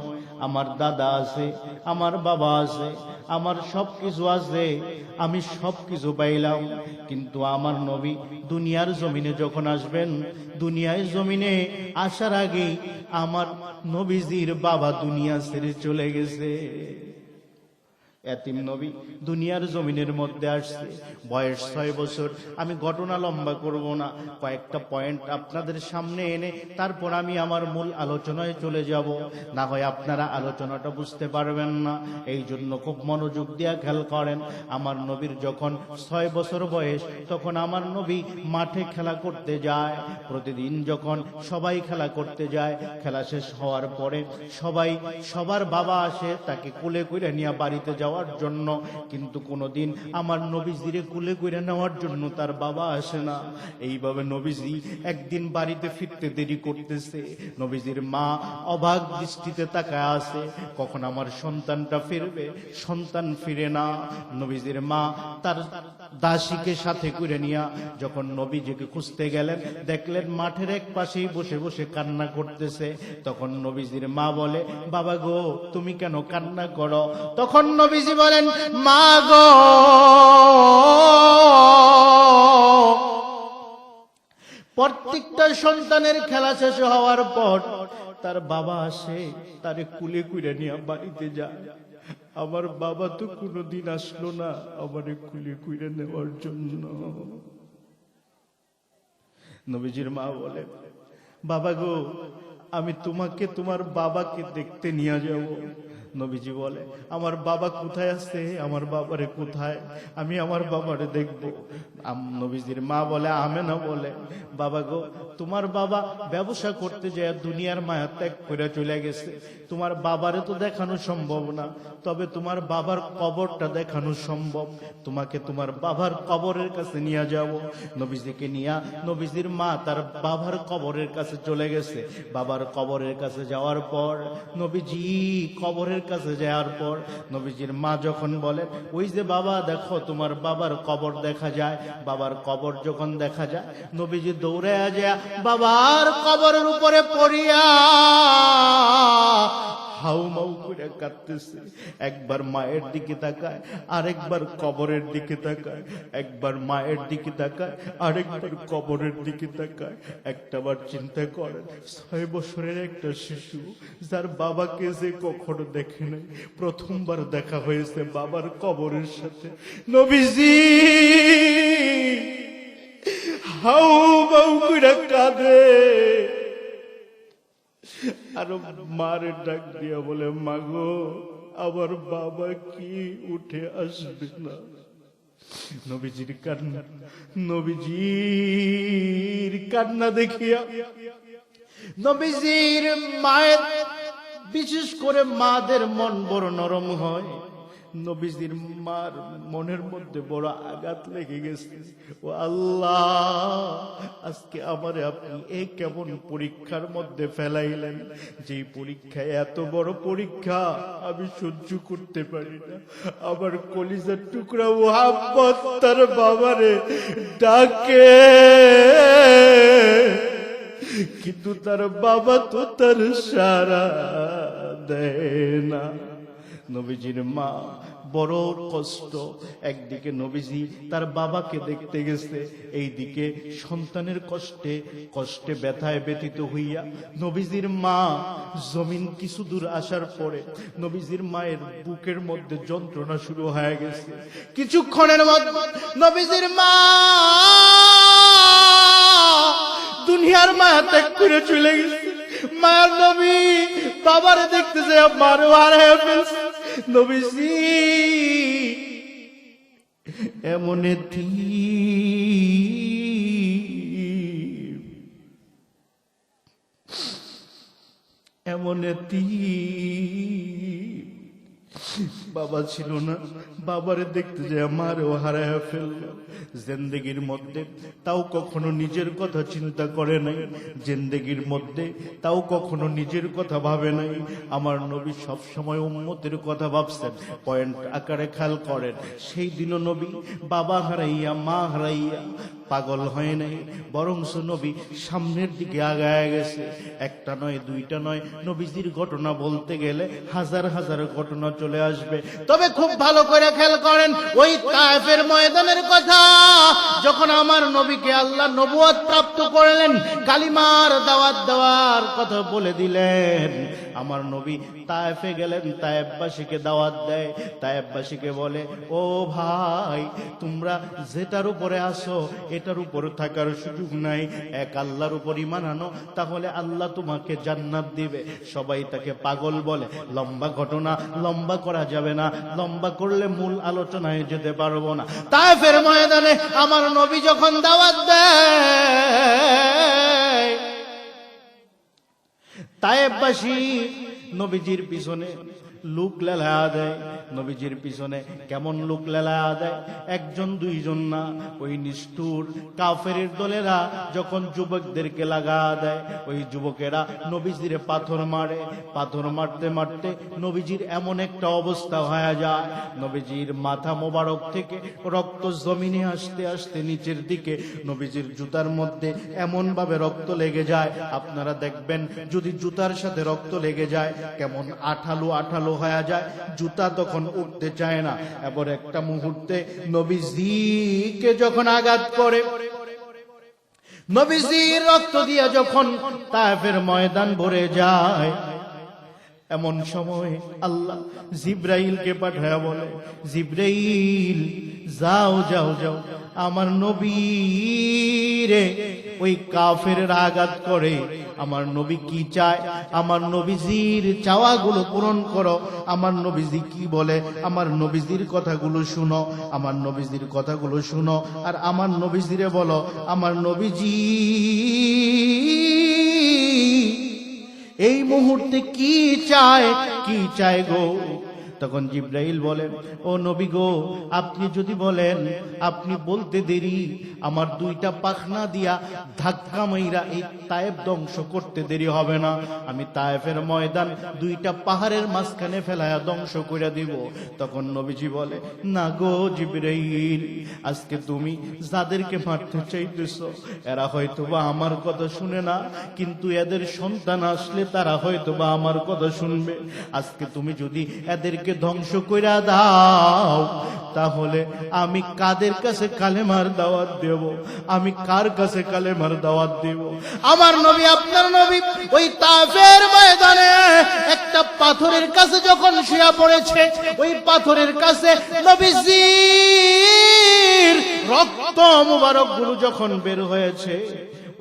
আমার দাদা আছে, আমার বাবা আছে, আমার সবকিছু আছে, আমি সবকিছু পাইলাম। কিন্তু আমার নবী দুনিয়ার জমিনে যখন আসবেন, দুনিয়ার জমিনে আসার আগে আমার নবীজির বাবা দুনিয়া ছেড়ে চলে গেছে। এতিম নবী দুনিয়ার জমিনের মধ্যে আসছে, বয়স 6 বছর। আমি ঘটনা লম্বা করব না, কয়েকটা পয়েন্ট আপনাদের সামনে এনে তারপর আমি আমার মূল আলোচনায় চলে যাব, না হয় আপনারা আলোচনাটা বুঝতে পারবেন না। এই জন্য খুব মনোযোগ দিয়ে খেয়াল করেন। আমার নবীর যখন 6 বছর বয়স, তখন আমার নবী মাঠে খেলা করতে যায়। প্রতিদিন যখন সবাই খেলা করতে যায়, খেলা শেষ হওয়ার পরে সবাই সবার বাবা আসে তাকে কোলে করে নিয়ে বাড়িতে যাওয়ার জন্য, কিন্তু কোনদিন আমার নবীজিরে কোলে করে নেওয়ার জন্য তার বাবা আসে না। এইভাবে নবীজি একদিন বাড়িতে ফিরতে দেরি করতেছে। নবীজির মা অবাক দৃষ্টিতে তাকায় আছে, কখন আমার সন্তানটা ফিরবে, সন্তান ফিরে না। নবীজির মা তার দাসীকে সাথে করে নিয়া যখন নবীজিকে খুঁজতে গেলেন, দেখলেন মাঠের এক পাশেই বসে বসে কান্না করতেছে। তখন নবীজির মা বলে, বাবা গো তুমি কেন কান্না করো? তখন নবীজি বলেন, মা গো প্রত্যেকটা সন্তানের খেলা শেষ হওয়ার পর তার বাবা আসে, তারে কুলে কুলে নিয়ে বাড়িতে যায়। আমার বাবা তো কোনোদিন আসলো না আমারে কুলে কুলে নেওয়ার জন্য। নবীজির মা বলে, বাবা গো আমি তোমাকে তোমার বাবাকে দেখতে নিয়ে যাব। নবীজি বলে, আমার বাবা কোথায় আছে, আমার বাবারে কোথায়, আমি আমার বাবারে দেখবো। নবীজির মা বলে, আমেনা বলে, বাবা গো, তোমার বাবা ব্যবসা করতে যায় দুনিয়ার মায়া ত্যাগ করে চলে গেছে, তোমার বাবারে তো দেখানো সম্ভব না, তবে তোমার বাবার কবরটা দেখানো সম্ভব, তোমাকে তোমার বাবার কবরের কাছে নিয়ে যাব। নবীজিকে নিয়ে নবীজির মা তার বাবার কবরের কাছে চলে গেছে। বাবার কবরের কাছে যাওয়ার পর নবীজি কবরের কাছে যাওয়ার পর নবীজির মা যখন বলেন, ওই যে বাবা দেখো তোমার বাবার কবর দেখা যায়, বাবার কবর যখন দেখা যায় নবীজি দৌড়ে যায় বাবার কবরের উপরে পড়িয়া হাউমাউ করে কাঁদতেছে। একবার মায়ের দিকে তাকায়, আরেকবার কবরের দিকে তাকায়, একবার মায়ের দিকে তাকায়, আরেকবার কবরের দিকে তাকায়। একটাবার চিন্তা করেন, 6 বছরের একটা শিশু যার বাবাকে যে কখনো দেখে নাই, প্রথমবার দেখা হয়েছে বাবার কবরের সাথে। নবীজি হাউমাউ করে কাঁদে, আর মারে ডাক দিয়া বলে, মাগো আমার বাবা কি উঠে আসবে না? নবীজির কান্না, নবীজির কান্না দেখিয়া নবীজির মায়ের, বিশেষ করে মাদের মন বড় নরম হয়। নবীজির মার মনের মধ্যে বড় আঘাত লেগে গেছে। ও আল্লাহ, আজকে আমারে আপনি এই কেমন পরীক্ষার মধ্যে ফেলাইলেন, যে পরীক্ষায়, এত বড় পরীক্ষা আমি সহ্য করতে পারি না। আমার কলিজার টুকরা মুহাম্মদ তার বাবারে ডাকে, কিন্তু তার বাবা তো তার সাড়া দেয় না। নবীজির মা বড় কষ্ট, একদিকে নবীজি তার বাবাকে দেখতে গেছে, এইদিকে সন্তানের কষ্টে কষ্টে ব্যথায় ব্যথিত হইয়া নবীজির মা জমিন কিছু দূর আসার পরে নবীজির মায়ের বুকের মধ্যে যন্ত্রণা শুরু হয়ে গেছে। কিছুক্ষণের মধ্যে নবীজির মা দুনিয়ার মায়া ত্যাগ করে চলে গেছে। মায়ের নবী বাবারে দেখতেছে, মারও হারায় ফেলছে। নবীজি এমন বাবা ছিল না, বাবারে দেখতে যায় মারও হারায় ফেলল। জিন্দেগির মধ্যে তাও কখনো নিজের কথা চিন্তা করে নাই, জিন্দেগির মধ্যে তাও কখনো নিজের কথা ভাবে নাই। আমার নবী সব সময় উম্মতের কথা ভাবছেন। পয়েন্ট আকারে খেয়াল করেন, সেই দিনও নবী বাবা হারাইয়া মা হারাইয়া পাগল হয় নাই, বরংস নবী সামনের দিকে আগায় গেছে। একটা নয়, দুইটা নয়, নবীজির ঘটনা বলতে গেলে হাজার হাজার ঘটনা চলে আসবে। তবে খুব ভালো করে খেয়াল করেন, ওই তায়েফের ময়দানের কথা, যখন আমার নবীকে আল্লাহ নবুয়ত প্রাপ্ত করলেন, কালিমার দাওয়াত দেওয়ার কথা বলে দিলেন, আমার নবী তায়েফে গেলেন, তায়েফবাসীকে দাওয়াত দেয়। তায়েফবাসীকে বলে, ও ভাই, তোমরা যেটার উপরে আসো এটার উপর থাকার সুযোগ নাই, এক আল্লাহর উপর ঈমান আনো, তাহলে আল্লাহ তোমাকে জান্নাত দিবে। সবাই তাকে পাগল বলে। লম্বা ঘটনা, লম্বা করা যাবে না, লম্বা করলে মূল আলোচনায় যেতে পারবো না। তায়েফের ময়দানে আমার নবী যখন দাওয়াত দেয়, তায়েফবাসী নবীজির পিছনে লোক লেলা দেয়। নবীজির পিছনে কেমন লোক লেলা দেয়, একজন দুইজন না, ওই নিষ্ঠুর কাফেরের দলেরা যখন যুবকদেরকে লাগা দেয়, ওই যুবকেরা নবীজির পাথর মারে। পাথর মারতে মারতে নবীজির এমন একটা অবস্থা হয়ে যায়, নবীজির মাথা মোবারক থেকে রক্ত জমিনে আসতে আসতে নিচের দিকে নবীজির জুতার মধ্যে এমন ভাবে রক্ত লেগে যায়, আপনারা দেখবেন যদি জুতার সাথে রক্ত লেগে যায় কেমন আঠালো আঠালো হয়ে যায়, জুতা তখন উঠতে চায় না। এবার একটা মুহূর্তে নবীজিকে যখন আঘাত করে, নবীজির রক্ত দিয়ে যখন তায়েফের ময়দান ভরে যায়, এমন সময় আল্লাহ জিব্রাইলকে পাঠায় বলে, জিব্রাইল যাও যাও যাও, আমার নবী রে ওই কাফেররা আঘাত করে, আমার নবী কি চায়, আমার নবীজির চাওয়াগুলো পূরণ করো। আমার নবীজি কি বলে, আমার নবীজির কথাগুলো শুনো, আমার নবীজির কথাগুলো শুনো। আর আমার নবীজিরে বলো, আমার নবীজি এই মুহূর্তে কি চায়, কি চায় গো। তখন জিবরাইল বলেন, ও নবী গো, আপনি যদি বলেন, আপনি বলতে দেরি, আমার দুইটা পাখনা দিয়া ধাক্কা মাইরা এই তায়েফ ধ্বংস করতে দেরি হবে না। আমি তায়েফের ময়দান দুইটা পাহাড়ের মাঝখানে ফেলায়া ধ্বংস করে দিব। তখন নবীজি বলে, না গো জিবরাইল, আজকে তুমি যাদেরকে মারতে চাইতেছো এরা হয়তোবা আমার কথা শুনে না, কিন্তু এদের সন্তান আসলে তারা হয়তোবা আমার কথা শুনবে। আজকে তুমি যদি এদেরকে ধ্বংস কইরা দাও, তাহলে আমি কাদের কাছে কালেমার দাওয়াত দেব, আমি কার কাছে কালেমার দাওয়াত দেব। আমার নবী, আপনার নবী ওই তায়েফের ময়দানে একটা পাথরের কাছে যখন শুয়ে পড়েছে, ওই পাথরের কাছে নবীজির রক্ত মুবারক গুলো যখন বের হয়েছে,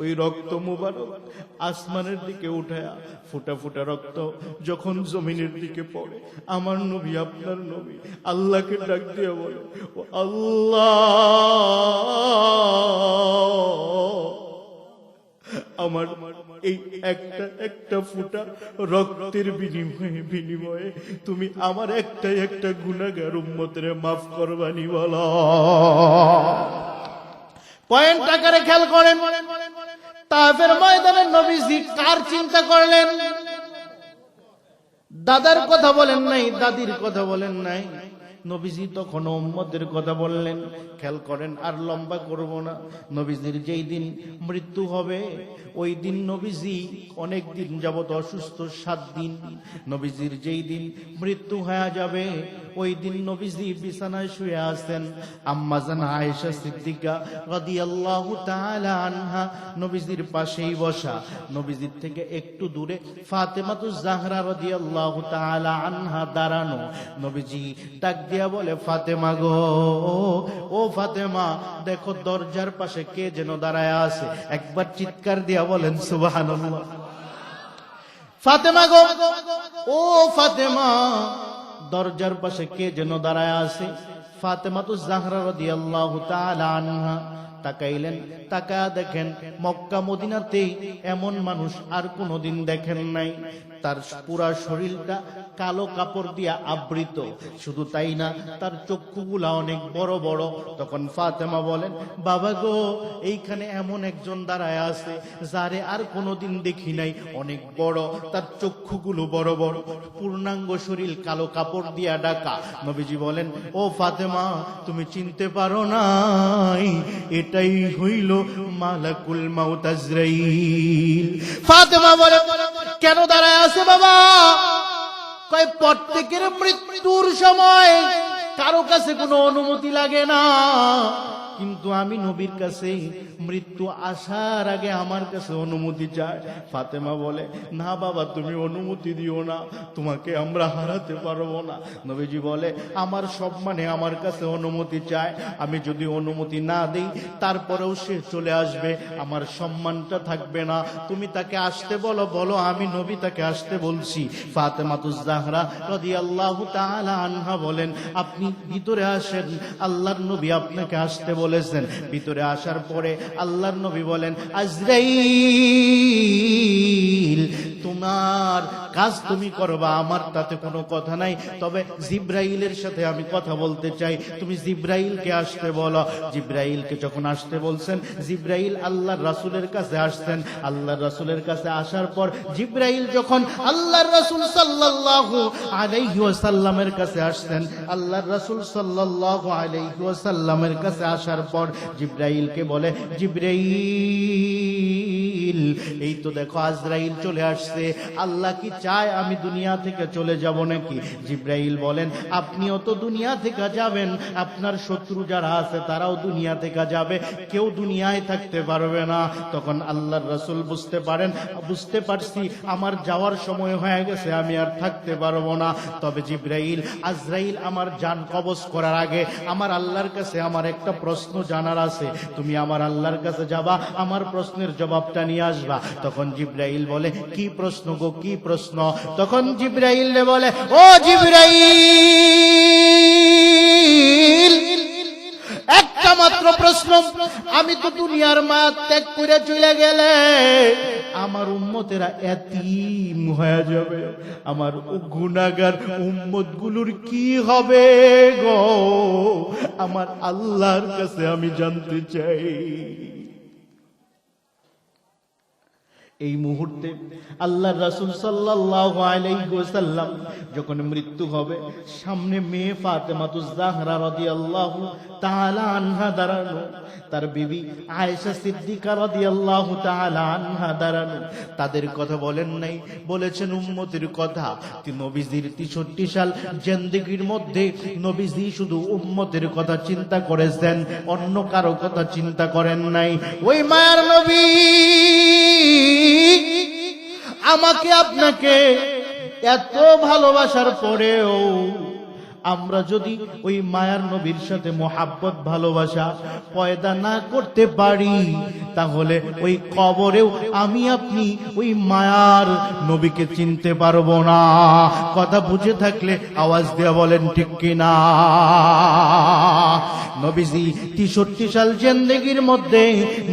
ওই রক্ত মুবারক আসমানের দিকে উঠায়া ফুটা ফুটা রক্ত যখন জমিনের দিকে পড়ে, আমার নবী, আপনার নবী আল্লাহকে ডাক দিয়ে বলে, ও আল্লাহ, আমার এই একটা একটা ফুটা রক্তের বিনিময়ে তুমি আমার একটা গুনাহগার উম্মতের মাফ করবানি বলো। পয়েন্ট আকারে খেয়াল করেন, তায়েফের ময়দানে নবীজি কার চিন্তা করলেন? দাদার কথা বলেন নাই, দাদির কথা বলেন নাই, নবীজি তখন উম্মতের কথা বললেন। খেয়াল করেন, আর লম্বা করব না। নবীজির যেই দিন মৃত্যু হবে, ওই দিন নবীজি অনেক দিন যাবত অসুস্থ, 7 দিন। নবীজির যেই দিন মৃত্যু হয়ে যাবে, ওই দিন নবীজি বিছানায় শুয়ে আছেন। আম্মা জান আয়েশা সিদ্দিকা রাদিয়াল্লাহু তাআলা আনহা নবীজির পাশেই বসা। নবীজির থেকে একটু দূরে ফাতেমাতুজ জাহরা রাদিয়াল্লাহু তাআলা আনহা দাঁড়ানো। নবীজি ডাক দিয়া বলে, ফাতেমা গো, ও ফাতেমা, দেখো দরজার পাশে কে যেন দাঁড়ায় আছে। একবার চিৎকার দিয়া বলেন সুবহানাল্লাহ। ফাতেমা গো, ও ফাতেমা, দরজার পাশে কে যেন দাঁড়ায় আছে। ফাতেমাতুজ জাহরা রাদিয়াল্লাহু তাআলা আনহা তাকাইলেন, তাকায়া দেখেন মক্কা মদিনাতেই এমন মানুষ আর কোনোদিন দেখেন নাই। তার পুরা শরীরটা কালো কাপড় দিয়া আবৃত। শুধু তাই না, তার চক্ষুগুলা অনেক বড় বড়। তখন ফাতেমা বলেন, বাবা গো, এইখানে এমন একজন দাঁড়ায় আছে যারে আর কোনোদিন দেখি নাই, অনেক বড়, তার চক্ষুগুলো বড় বড়, পূর্ণাঙ্গ শরীর কালো কাপড় দিয়া ঢাকা। নবীজি বলেন, ও ফাতেমা, তুমি চিনতে পারো নাই, এটাই হইল মালাকুল মাউত আজরাইল। ফাতেমা বলে, কেন দাঁড়ায় আছে বাবা? কয়, প্রত্যেকের মৃত্যুর সময় কারো কাছে কোনো অনুমতি লাগে না, কিন্তু আমি নবীর কাছে মৃত্যু আসার আগে আমার কাছে অনুমতি চাই। ফাতেমা বলে, না বাবা, তুমি অনুমতি দিও না, তোমাকে আমরা হারাতে পারবো না। নবীজি বলে, আমার সম্মানে আমার কাছে অনুমতি চায়, আমি যদি অনুমতি না দেই তারপরেও সে চলে আসবে, আমার সম্মানটা থাকবে না। তুমি তাকে আসতে বলো, বলো আমি নবী তাকে আসতে বলছি। ফাতেমাতুজ জাহরা রাদিয়াল্লাহু তাআলা আনহা বলেন, আপনি ভিতরে আসেন, আল্লাহর নবী আপনাকে আসতে বলেছেন। ভিতরে আসার পরে আল্লাহর নবী বলেন, আজরাইল, তোমার কাজ তুমি করবা, আমার তাতে কোনো কথা নাই, তবে জিব্রাইলের সাথে আমি কথা বলতে চাই, তুমি জিব্রাইলকে আসতে বলো। জিব্রাইলকে যখন আসতে বলছেন, জিব্রাইল আল্লাহর রাসূলের কাছে আসছেন। আল্লাহর রাসূলের কাছে আসার পর জিব্রাইল যখন আল্লাহর রাসূল সাল্লাল্লাহু আলাইহি ওয়াসাল্লামের কাছে আসছেন, আল্লাহর রাসূল সাল্লাল্লাহু আলাইহি ওয়াসাল্লামের কাছে আসার পর জিব্রাইলকে বলে, জিব্রাইল, জিব্রাইল, এই তো দেখো আজরাইল চলে আসছে, আল্লাহ কি চায় আমি দুনিয়া থেকে চলে যাব নাকি? জিব্রাইল বলেন, আপনিও তো দুনিয়া থেকে যাবেন, আপনার শত্রু যারা আছে তারাও দুনিয়া থেকে যাবে, কেউ দুনিয়ায় থাকতে পারবে না। তখন আল্লাহর রাসূল বুঝতে পারছি আমার যাওয়ার সময় হয়ে গেছে, আমি আর থাকতে পারবো না। তবে জিব্রাইল আজরাইল আমার জান কবজ করার আগে আমার আল্লাহর কাছে আমার একটা প্রশ্ন জানার আছে, তুমি আমার আল্লাহর কাছে যাবা, আমার প্রশ্নের জবাবটা নিয়ে আসবা। তখন জিব্রাইল বলে, কি প্রশ্ন গো, কি প্রশ্ন? তখন জিব্রাইল বলে, ও জিব্রাইল, একটা মাত্র প্রশ্ন, আমি তো দুনিয়ার মায়া ত্যাগ করে চলে গেলে আমার উম্মতেরা এতিম হয়ে যাবে, আমার গুনাহগার উম্মত গুলোর কি হবে গো? আমার আল্লাহর কাছে আমি জানতে চাই। এই মুহূর্তে আল্লাহর রাসূল সাল্লাল্লাহু আলাইহি ওয়াসাল্লাম যখন মৃত্যু হবে, সামনে মেয়ে ফাতেমাতুজ জাহরা রাদিয়াল্লাহু তাআলা আনহা দাঁড়ানো, তার বিবি আয়েশা সিদ্দিকা রাদিয়াল্লাহু তাআলা আনহা দাঁড়ানো। তাদের কথা বলেন নাই, বলেছেন উম্মতের কথা। নবীজির 63 সাল জিন্দেগির মধ্যে নবীজি শুধু উম্মতের কথা চিন্তা করেছেন, অন্য কারো কথা চিন্তা করেন নাই। ওই মায়ার নবী আমাকে আপনাকে এত ভালোবাসার পরেও আমরা যদি ওই মায়ার নবীর সাথে মোহাব্বত ভালোবাসা পয়দা না করতে পারি, তাহলে ওই কবরেও আমি আপনি ওই মায়ার নবীকে চিনতে পারবো না। কথা বুঝে থাকলে আওয়াজ দিয়ে বলেন ঠিক কিনা? নবীজি 63 সাল জিন্দেগির মধ্যে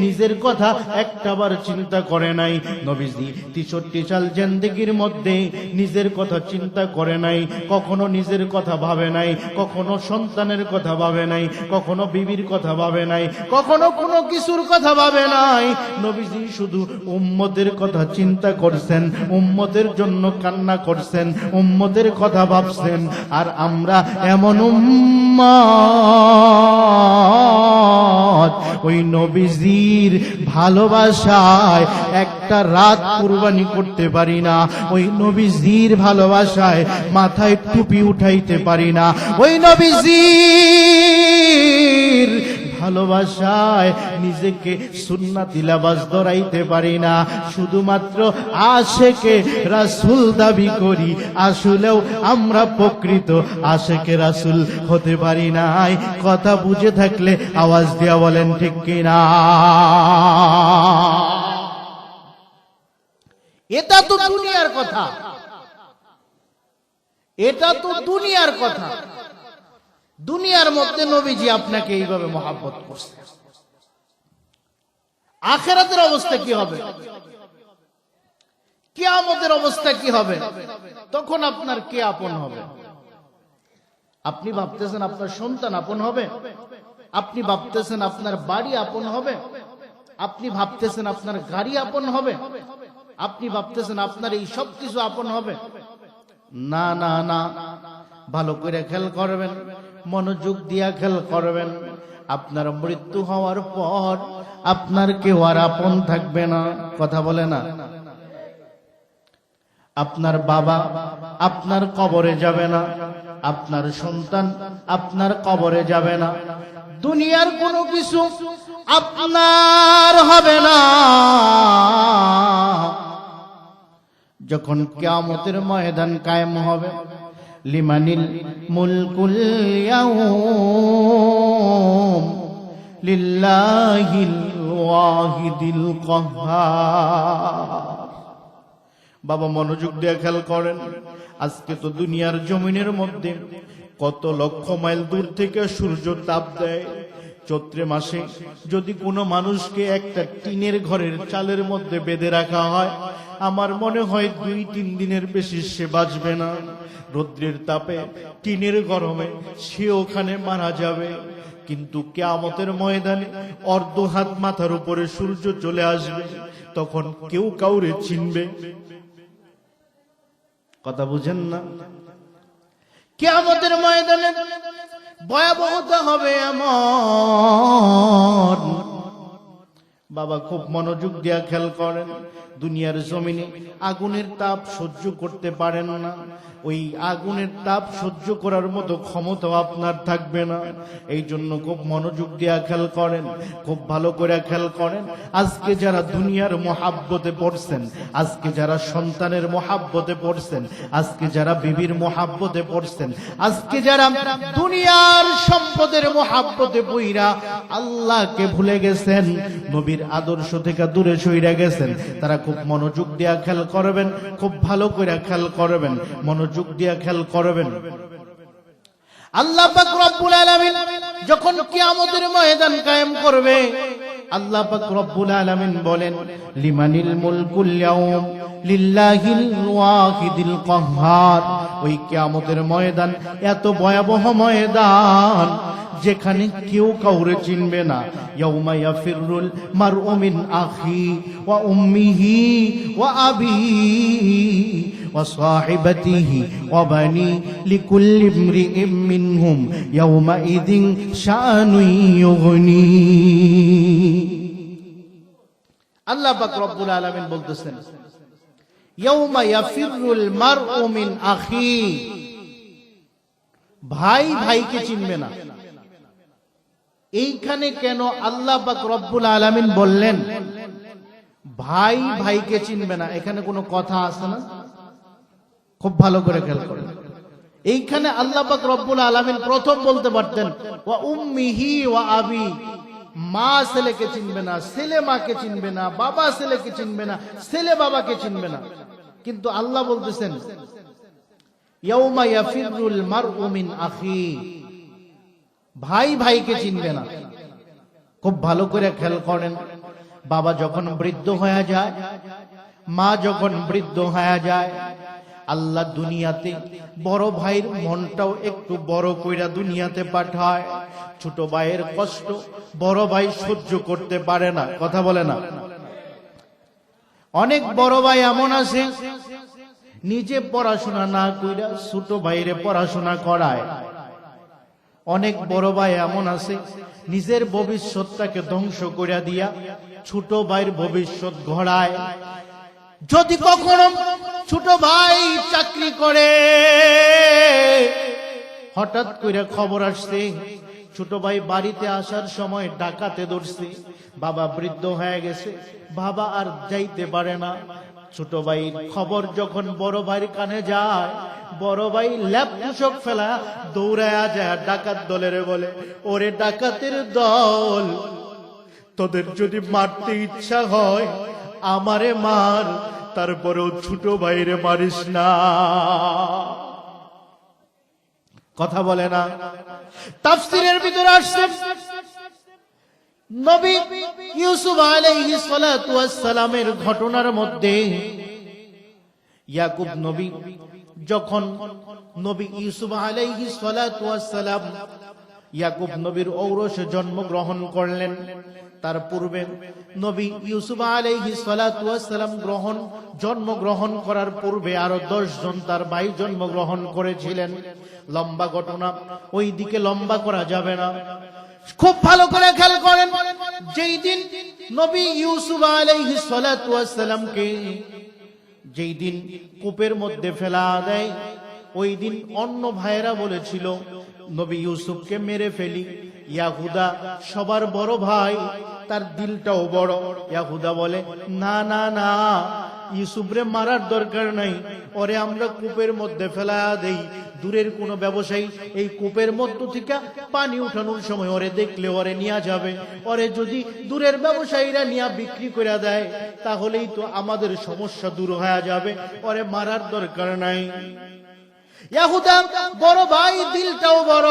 নিজের কথা একটাবার চিন্তা করে নাই। নবীজি 63 সাল জিন্দেগির মধ্যে নিজের কথা চিন্তা করে নাই, কখনো নিজের কথা ভাবে নাই, কখনো সন্তানের কথা ভাবে নাই, কখনো বিবির কথা ভাবে নাই, কখনো কোনো কিছুর কথা ভাবে নাই। নবীজি শুধু উম্মতের কথা চিন্তা করছেন, উম্মতের জন্য কান্না করছেন, উম্মতের কথা ভাবছেন। আর আমরা এমন উম্মত, ওই নবীজির ভালোবাসায় একটা রাত কুরবানি করতে পারি না, ওই নবীজির ভালোবাসায় মাথায় টুপি উঠাইতে পারি না, ওই নবীজির ভালোবাসায় নিজেকে সুন্নাতি লিবাস ধরাইতে পারি না। শুধুমাত্র আশেকে রাসূল দাবি করি, আসলেও আমরা প্রকৃত আশেকে রাসূল হতে পারি নাই। কথা বুঝে থাকলে আওয়াজ দিয়া বলেন ঠিক কিনা? এটা তো দুনিয়ার কথা, এটা তো দুনিয়ার কথা। দুনিয়ার মধ্যে নবীজি আপনাকে এইভাবে মহব্বত করছে, আখিরাতের অবস্থা কি হবে? কিয়ামতের অবস্থা কি হবে? তখন আপনার কে আপন হবে? আপনি ভাবতেছেন আপনার সন্তান আপন হবে, আপনি ভাবতেছেন আপনার বাড়ি আপন হবে, আপনি ভাবতেছেন আপনার গাড়ি আপন হবে, আপনি ভাবতেছেন আপনার এই সব কিছু আপন হবে। না না না, ভালো করে খেয়াল করবেন, মনোযোগ দিয়া খেয়াল করবেন। আপনার মৃত্যু হওয়ার পর আপনার কেউ আর আপন থাকবে না। কথা বলে না? আপনার বাবা আপনার কবরে যাবে না, আপনার সন্তান আপনার কবরে যাবে না, দুনিয়ার কোনো কিছু আপনার হবে না। যখন কিয়ামতের ময়দান কায়েম হবে, লিমানিল মুলকুল ইয়াউম লিল্লাহিল ওয়াহিদিল কাহ্হার। বাবা মনোযোগ দিয়ে খেয়াল করেন, আজকে তো দুনিয়ার জমিনের মধ্যে কত লক্ষ মাইল দূর থেকে সূর্য তাপ দেয়। চৈত্র মাসে যদি কোনো মানুষকে একটা টিনের ঘরের চালের মধ্যে বেঁধে রাখা হয়, আমার মনে হয় 2-3 দিনের বেশি সে বাঁচবে না। রৌদ্রের তাপে টিনের গরমে সে ওখানে মারা যাবে। কিন্তু কিয়ামতের ময়দানে অর্ধ হাত মাথার উপরে সূর্য চলে আসবে, তখন কেউ কাউরে চিনবে? কথা বুঝেন না? কিয়ামতের ময়দানে ভয়াবহতা হবে এমন, বাবা খুব মনোযোগ দিয়া খেয়াল করেন, দুনিয়ার জমিনে আগুনের তাপ সহ্য করতে পারেন না, ওই আগুনের তাপ সহ্য করার মতো ক্ষমতাও আপনার থাকবে না। এই জন্য খুব মনোযোগ দিয়া খেয়াল করেন, খুব ভালো করে খেয়াল করেন। আজকে যারা দুনিয়ার মহাব্বতে পড়ছেন, আজকে যারা সন্তানের মহাব্বতে পড়ছেন, আজকে যারা বিবির মহাব্বতে পড়ছেন, আজকে যারা দুনিয়ার সম্পদের মহাব্বতে পইরা আল্লাহকে ভুলে গেছেন, নবীর আদর্শ থেকে দূরে সইরা গেছেন, তারা খুব মনোযোগ দিয়া খেয়াল করবেন, খুব ভালো করে খেয়াল করবেন, মনোযোগ দিয়া খেয়াল করবেন। আল্লাহ পাক রব্বুল আলামিন যখন কিয়ামতের ময়দান কায়েম করবে, আল্লাহ পাক রব্বুল আলামিন বলেন, লিমানিল মুলকুল ইয়াউম লিল্লাহিল ওয়াহিদিল কাহ্হার। ওই কিয়ামতের ময়দান এত ভয়াবহ ময়দান যেখানে কেউ কাউরে চিনবে না। ইয়াউমা ইয়াফিরুল মারউ মিন আখি ওয়া উম্মিহি ওয়া আবিহি ওয়া সাহিবাতিহি ওয়া বানি লিকুল্লি ইমরিইম মিনহুম ইয়াউমা ইযিন শাআনুন ইউগনি। আল্লাহ পাক রব্বুল আলামিন বলতেছেন, ইয়াউমা ইয়াফিরুল মারউ মিন আখি। ভাই ভাইকে চিনবে না। এইখানে কেন আল্লাহ পাক রব্বুল আলামিন বললেন ভাই ভাইকে চিনবে না? এখানে কোনো কথা আছে না? খুব ভালো করে খেয়াল করেন। এইখানে আল্লাহ পাক রব্বুল আলামিন প্রথম বলতে পারতেন ওয়া উম্মিহি ওয়া আবি। মা ছেলেকে চিনবে না, ছেলে মাকে চিনবে না, বাবা ছেলেকে চিনবে না, ছেলে বাবাকে চিনবে না। কিন্তু আল্লাহ বলতেছেন ইয়াউমা ইয়াফিরুল মারউ মিন আখি। ভাই ভাইকে চিনবে না। খুব ভালো করে খেয়াল করেন। বাবা যখন বৃদ্ধ হয়ে যায়, মা যখন বৃদ্ধ হয়ে যায়, আল্লাহ দুনিয়াতে বড় ভাইয়ের মনটাও একটু বড় কইরা দুনিয়াতে পাঠায়। ছোট ভাইয়ের কষ্ট বড় ভাই সহ্য করতে পারে না। কথা বলে না? অনেক বড় ভাই এমন আছে নিজে পড়াশোনা না কইরা ছোট ভাইরে পড়াশোনা করায়। অনেক বড় ভাই এমন আছে নিজের ভবিষ্যৎটাকে ধ্বংস করে দিয়া ছোট ভাইয়ের ভবিষ্যৎ গড়ায়। যদি কখনো ছোট ভাই চাকরি করে, হঠাৎ করে খবর আসছে ছোট ভাই বাড়িতে আসার সময় ডাকাতে ধরছে, বাবা বৃদ্ধ হয়ে গেছে, বাবা আর যাইতে পারে না। ছোট ভাইয়ের খবর যখন বড় ভাইয়ের কানে যায়, বড় ভাই ল্যাপ পোশাক ফেলা দৌড়ায়া যায় ডাকাত দলের বলে, ওরে ডাকাতের দল, তোদের যদি মারতে ইচ্ছা হয় আমারে মার, তারপরেও ছোট ভাইরে মারিস না। কথা বলে না? তাফসীরের ভিতরে আসছে নবী ইউসুফ আলাইহিস সালাতু ওয়াস সালামের ঘটনার মধ্যে ইয়াকুব নবী যখন নবী ইউসুফ আলাইহিস সালাতু ওয়াস সালাম ইয়াকুব নবীর ঔরসে জন্মগ্রহণ করলেন, তার পূর্বে নবী ইউসুফ আলাইহিস সালাতু ওয়াস সালাম জন্মগ্রহণ করার পূর্বে আরো 10 জন তার ভাই জন্মগ্রহণ করেছিলেন। লম্বা ঘটনা, ওই দিকে লম্বা করা যাবে না। খুব ভালো করে খেয়াল করেন। যেই দিন নবী ইউসুফ আলাইহিস সালাতু ওয়াস সালামকে যেই দিন কূপের মধ্যে ফেলা দেয়, ওই দিন অন্য ভাইয়েরা বলেছিল নবী ইউসুফকে মেরে ফেলি। ইয়াহুদা সবার বড় ভাই, তার দিলটাও বড়। ইয়াহুদা বলে না না না, ইউসুফরে মারার দরকার নাই, ওরে আমরা কূপের মধ্যে ফেলা দেই। দূরের কোনো ব্যবসায়ী এই কূপের মধ্য থেকে পানি উঠানোর সময় ওরে দেখলে ওরে নিয়ে যাবে। ওরে যদি দূরের ব্যবসায়ীরা নিয়ে বিক্রি করে দেয় তাহলেই তো আমাদের সমস্যা দূর হয়ে যাবে, ওরে মারার দরকার নাই। ইয়াহুদা বড় ভাই, দিলটাও বড়,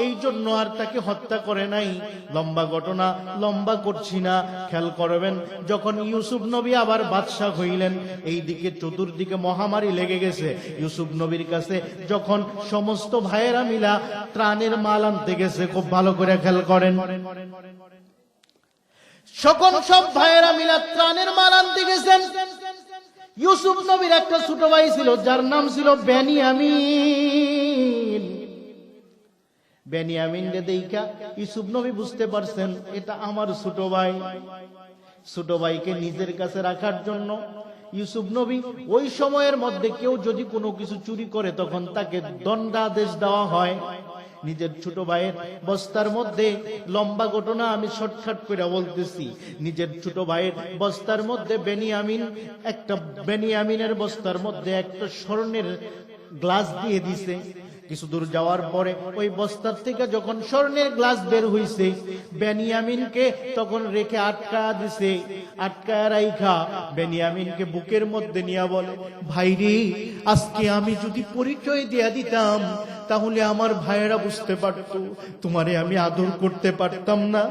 এই জন্য আর তাকে হত্যা করে নাই। লম্বা ঘটনা, লম্বা করছি না, খেয়াল করবেন। যখন ইউসুফ নবী আবার বাদশাহ হইলেন, এই দিকে চতুর্দিকে মহামারী লেগে গেছে। ইউসুফ নবীর কাছে যখন সমস্ত ভাইয়েরা মিলা ত্রাণের মাল আনতে গেছে, খুব ভালো করে খেয়াল করেন, সব ভাইয়েরা মিলা ত্রাণের মাল আনতে গেছেন। ইউসুফ নবীর একটা ছোট ভাই ছিল যার নাম ছিল বেনিয়ামিন। বেনিয়ামিন রে দেইখা ইউসুফ নবী বুঝতে পারছেন এটা আমার ছোট ভাই। ছোট ভাইকে নিজের কাছে রাখার জন্য ইউসুফ নবী ওই সময়ের মধ্যে কেউ যদি কোনো কিছু চুরি করে তখন তাকে দণ্ডাদেশ দেওয়া হয়। নিজের ছোট ভাইয়ের বস্তার মধ্যে, লম্বা ঘটনা আমি শর্টকাট করে বলতেছি, নিজের ছোট ভাইয়ের বস্তার মধ্যে বেনিয়ামিনের বস্তার মধ্যে একটা স্বর্ণের গ্লাস দিয়ে দিছে। কিছু দূর যাওয়ার পরে ওই বস্তার থেকে যখন স্বর্ণের গ্লাস বের হইছে, বেনিয়ামিনকে তখন রেখে আটকায়া দিছে। আটকায়া রাইখা বেনিয়ামিনকে বুকের মধ্যে নিয়ে বলে, ভাইরে, আজকে আমি যদি পরিচয় দেয়া দিতাম তাহলে আমার ভাইয়েরা বুঝতে পারত তোমারে আমি আদর করতে পারতাম না।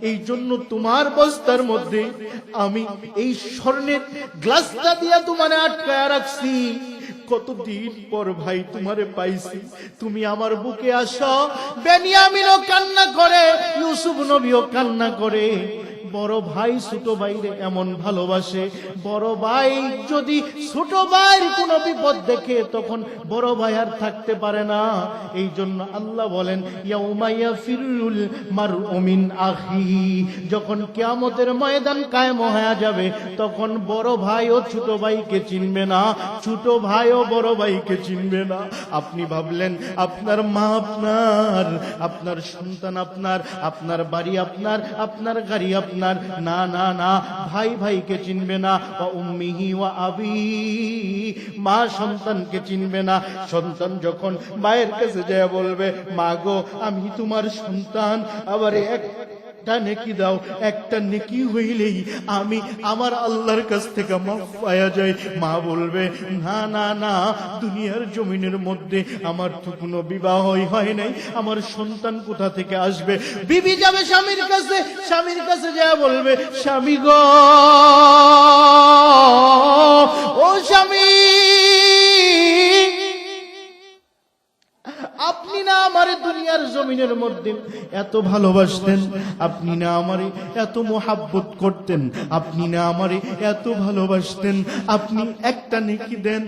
এই জন্য তোমার বস্তার মধ্যে আমি এই স্বর্ণের গ্লাসটা দিয়া তোমারে আটকায়া রাখছি। কতদিন পর ভাই তোমারে পাইছি, তুমি আমার বুকে আসো। বেনিয়ামিনও কান্না করে, ইউসুফ নবীও কান্না করে। বড় ভাই ছোট ভাইরে এমন ভালোবাসে, বড় ভাই যদি ছোট ভাইয়ের কোনো বিপদ দেখে তখন বড় ভাই আর থাকতে পারে না। এই জন্য আল্লাহ বলেন, ইয়াউমা ইয়াফিরুল মারউ মিন আখিহি, যখন কিয়ামতের ময়দান কায়েম হয়ে যাবে তখন বড় ভাইও ছোট ভাইকে চিনবে না, ছোট ভাইও বড় ভাইকে চিনবে না। আপনি ভাবলেন আপনার মা আপনার, আপনার সন্তান আপনার, আপনার বাড়ি আপনার, আপনার গাড়ি আপনার। না না না, ভাই ভাইকে চিনবে না। ওয়া উম্মিহি ওয়া আবি, মা সন্তানকে চিনবে না। সন্তান যখন মায়ের কাছে যায় বলবে, মা গো আমি তোমার সন্তান, আবার একটা নেকি দাও, একটা নেকি হইলেই আমি আমার আল্লাহর কাছ থেকে মাফ পাওয়া যায়। মা বলবে, না না না, দুনিয়ার জমিনের মধ্যে আমার তো কোনো বিবাহ হয় নাই, আমার সন্তান কোথা থেকে আসবে? বিবি যাবে স্বামীর কাছে, স্বামীর কাছে যা বলবে, স্বামী গো, ও স্বামী, আপনি না আমারে দুনিয়ার জমিনের মধ্যে এত ভালোবাসতেন, আপনি না আমারে এত মোহাব্বত করতেন, আপনি না আমারে এত ভালোবাসতেন, আপনি একটা নেকি দেন,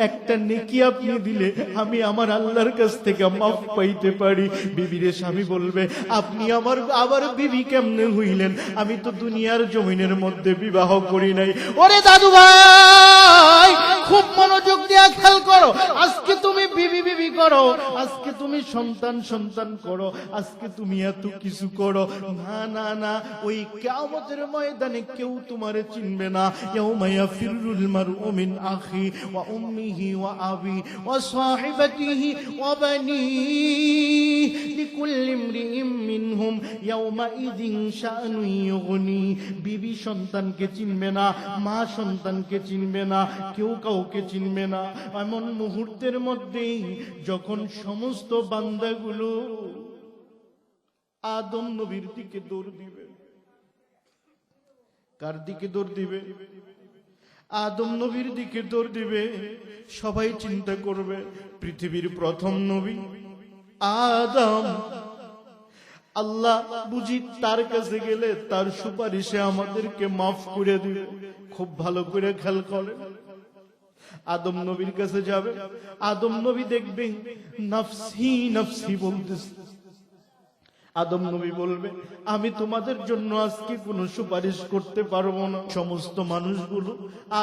একটা নেকি আপনি দিলে আমি আমার আল্লাহর কাছ থেকে মাফ পাইতে পারি। বিবিরে স্বামী বলবে, আপনি আমার আবার বিবি কেমনে হইলেন? আমি তো দুনিয়ার জমিনের মধ্যে বিবাহ করি নাই। ওরে দাদু ভাই, খুব মনোযোগ দিয়ে খেয়াল করো, আজকে তুমি বিবি বিবি করো, আজকে তুমি সন্তান সন্তান করো, আজকে তুমি এত কিছু করো, না না না, ওই কিয়ামতের ময়দানে কেউ তোমারে চিনবে না। ইয়াউমা ইয়াফিরুল মারউ মিন আখি ওয়া উম্মিহি ওয়া আবি ওয়া সাহিবাতিহি ওয়া বানিহি লিকুল্লি ইমরিইম মিনহুম ইয়াউমা ইযিন শাআনুন ইউগনি। বিবি সন্তানকে চিনবে না, মা সন্তানকে চিনবে না, কেউ কাউকে চিনবে না। এমন মুহূর্তের মধ্যেই যখন সমস্ত বান্দাগুলো আদম নবীর দিকে দৌড় দিবে। কার দিকে দৌড় দিবে? আদম নবীর দিকে দৌড় দিবে। সবাই চিন্তা করবে, পৃথিবীর প্রথম নবী আদম, আল্লাহ বুঝি তার কাছে গেলে তার সুপারিশে আমাদেরকে মাফ করে দিবে। খুব ভালো করে খেয়াল করে, আদম নবীর কাছে যাবে, আদম নবী দেখবেন নফসি নফসি বলতেছে। আদম নবী বলবে, আমি তোমাদের জন্য আজকে কোনো সুপারিশ করতে পারবো না। সমস্ত মানুষগুলো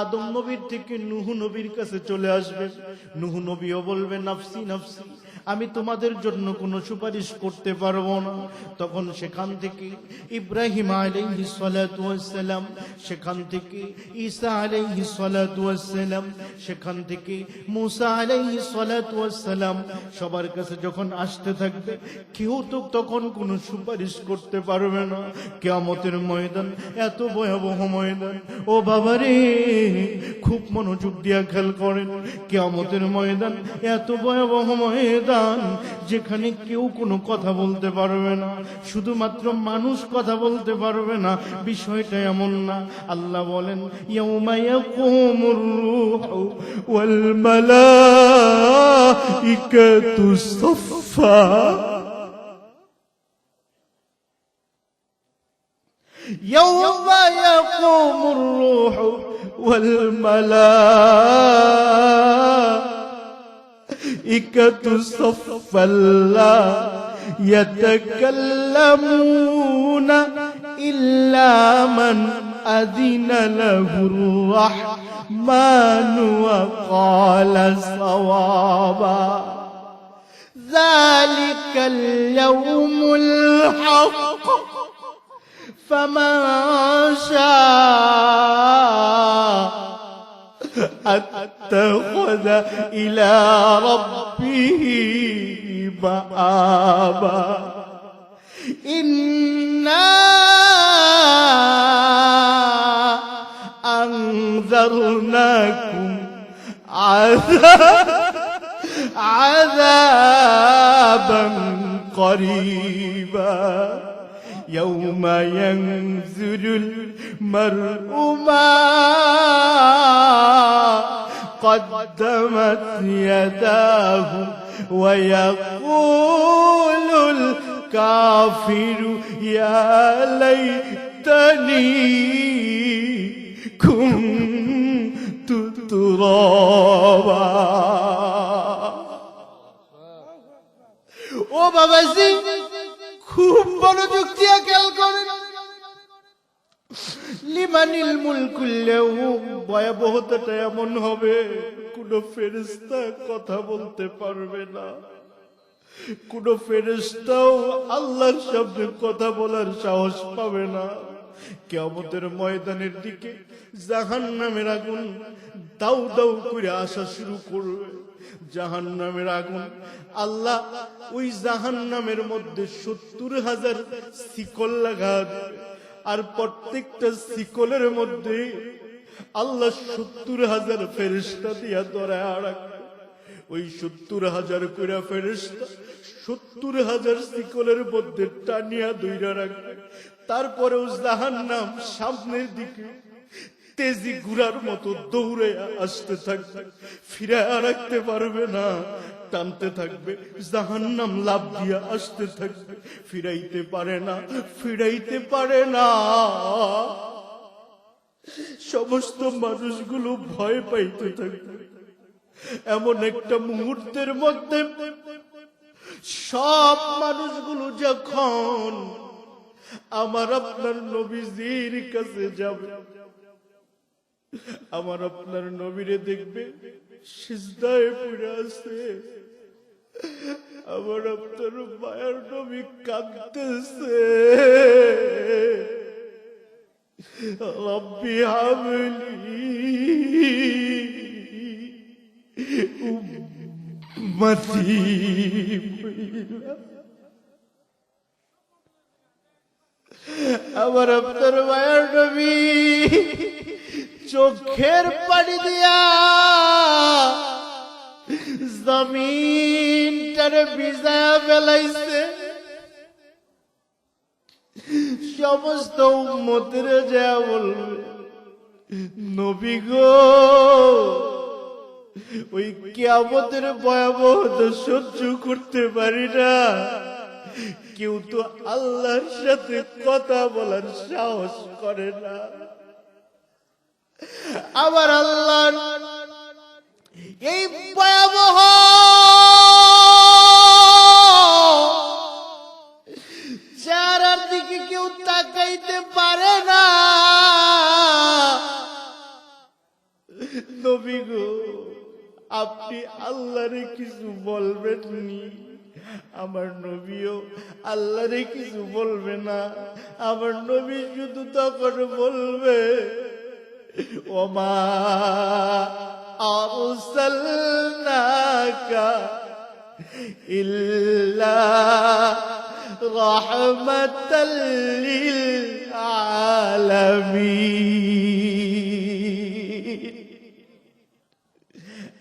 আদম নবীর থেকে নূহ নবীর কাছে চলে আসবে। নূহ নবীও বলবে, নফসি নফসি, আমি তোমাদের জন্য কোনো সুপারিশ করতে পারবো না। তখন সেখান থেকে ইব্রাহিম আলাইহিস সালাতু ওয়াস সালাম, সেখান থেকে ঈসা আলাইহিস সালাতু ওয়াস সালাম, সেখান থেকে মুসা আলাইহিস সালাতু ওয়াস সালাম, সবার কাছে যখন আসতে থাকবে, কেউ তো তখন কোনো সুপারিশ করতে পারবে না। কিয়ামতের ময়দান এত ভয়াবহ ময়দান, ও বাবারে খুব মনোযোগ দিয়ে খেয়াল করেন। কিয়ামতের ময়দান এত ভয়াবহ ময়দান যেখানে কেউ কোনো কথা বলতে পারবে না, শুধুমাত্র মানুষ কথা বলতে পারবে না। বিষয়টা এমন না। আল্লাহ বলেন, ইয়াউমা ইয়াকুমুর রূহু ওয়াল মালাইকাতু সাফফা, ইয়াউমা ইয়াকুমুর রূহু ওয়াল মালাইকাতু সাফফা লা ইয়াতাকাল্লামুনা ইল্লা মান أذن له الرحمن وقال صوابا ذلك اليوم الحق فمن شاء اتخذ إلى ربه مآبا إنا أنذرناكم عذابا قريبا يوم ينظر المرء ما قدمت يداه ويقول الكافر يا ليتني كنت ترابا ও বাবাজি খুব মনোযোগ দিয়ে খেয়াল করেন লিমানিল মুলকুল ইয়াউম ভয়াবহতাটা এমন হবে কোন ফেরেশতা কথা বলতে পারবে না কোন ফেরেশতাও আল্লাহর সামনে কথা বলার সাহস পাবে না কিয়ামতের ময়দানের দিকে জাহান্নামের আগুন দাউ দাউ করে আসা শুরু করবে জাহান্নামের আগুন আল্লাহ ওই জাহান্নামের মধ্যে ৭০,০০০ শিকল লাগা দেবে আর প্রত্যেকটা শিকলের মধ্যে আল্লাহ ৭০,০০০ ফেরেশতা দিয়া ধরায় রাখবে ওই ৭০,০০০ কইরা ফেরেশতা ৭০,০০০ শিকলের মধ্যে টানিয়া ধইরা রাখবে তারপরেও জাহান্নাম সামনের দিকে তেজি ঘোড়ার মতো দৌড়ে আসতে থাকবে ফিরে রাখতে পারবে না টানতে থাকবে জাহান্নাম লাফ দিয়া আসতে থাকবে ফিরাইতে পারে না ফিরাইতে পারে না সমস্ত মানুষগুলো ভয় পাইতে থাকবে এমন একটা মুহূর্তের মধ্যে সব মানুষগুলো যখন আমার আপনার নবীজির কাছে যাবে আমার আপনার নবীরে দেখবে সিজদায় পড়ে আছে আমার আপনার মায়ের নবী কাঁদতেছে রব্বি হাবলি উম্মতি আমার আপনার মায়ের নবী চোখের পানি দিয়া জমিনটারে ভিজায়া ফেলাইছে সমস্ত উম্মতের যা বলবে নবী গো ওই কিয়ামতের ভয়াবহতা সহ্য করতে পারি না কেউ তো আল্লাহর সাথে কথা বলার সাহস করে না আবার আল্লাহ এই ভয়াবহ চেহারার দিকে কেউ তাকাইতে পারে না নবী গো আপনি আল্লাহরে কিছু বলবেন নি আমার নবীও আল্লাহরে কিছু বলবে না আমার নবী শুধু তখন বলবে ওমা আরসালনাকা ইল্লা রাহমাতাল লিল আলামিন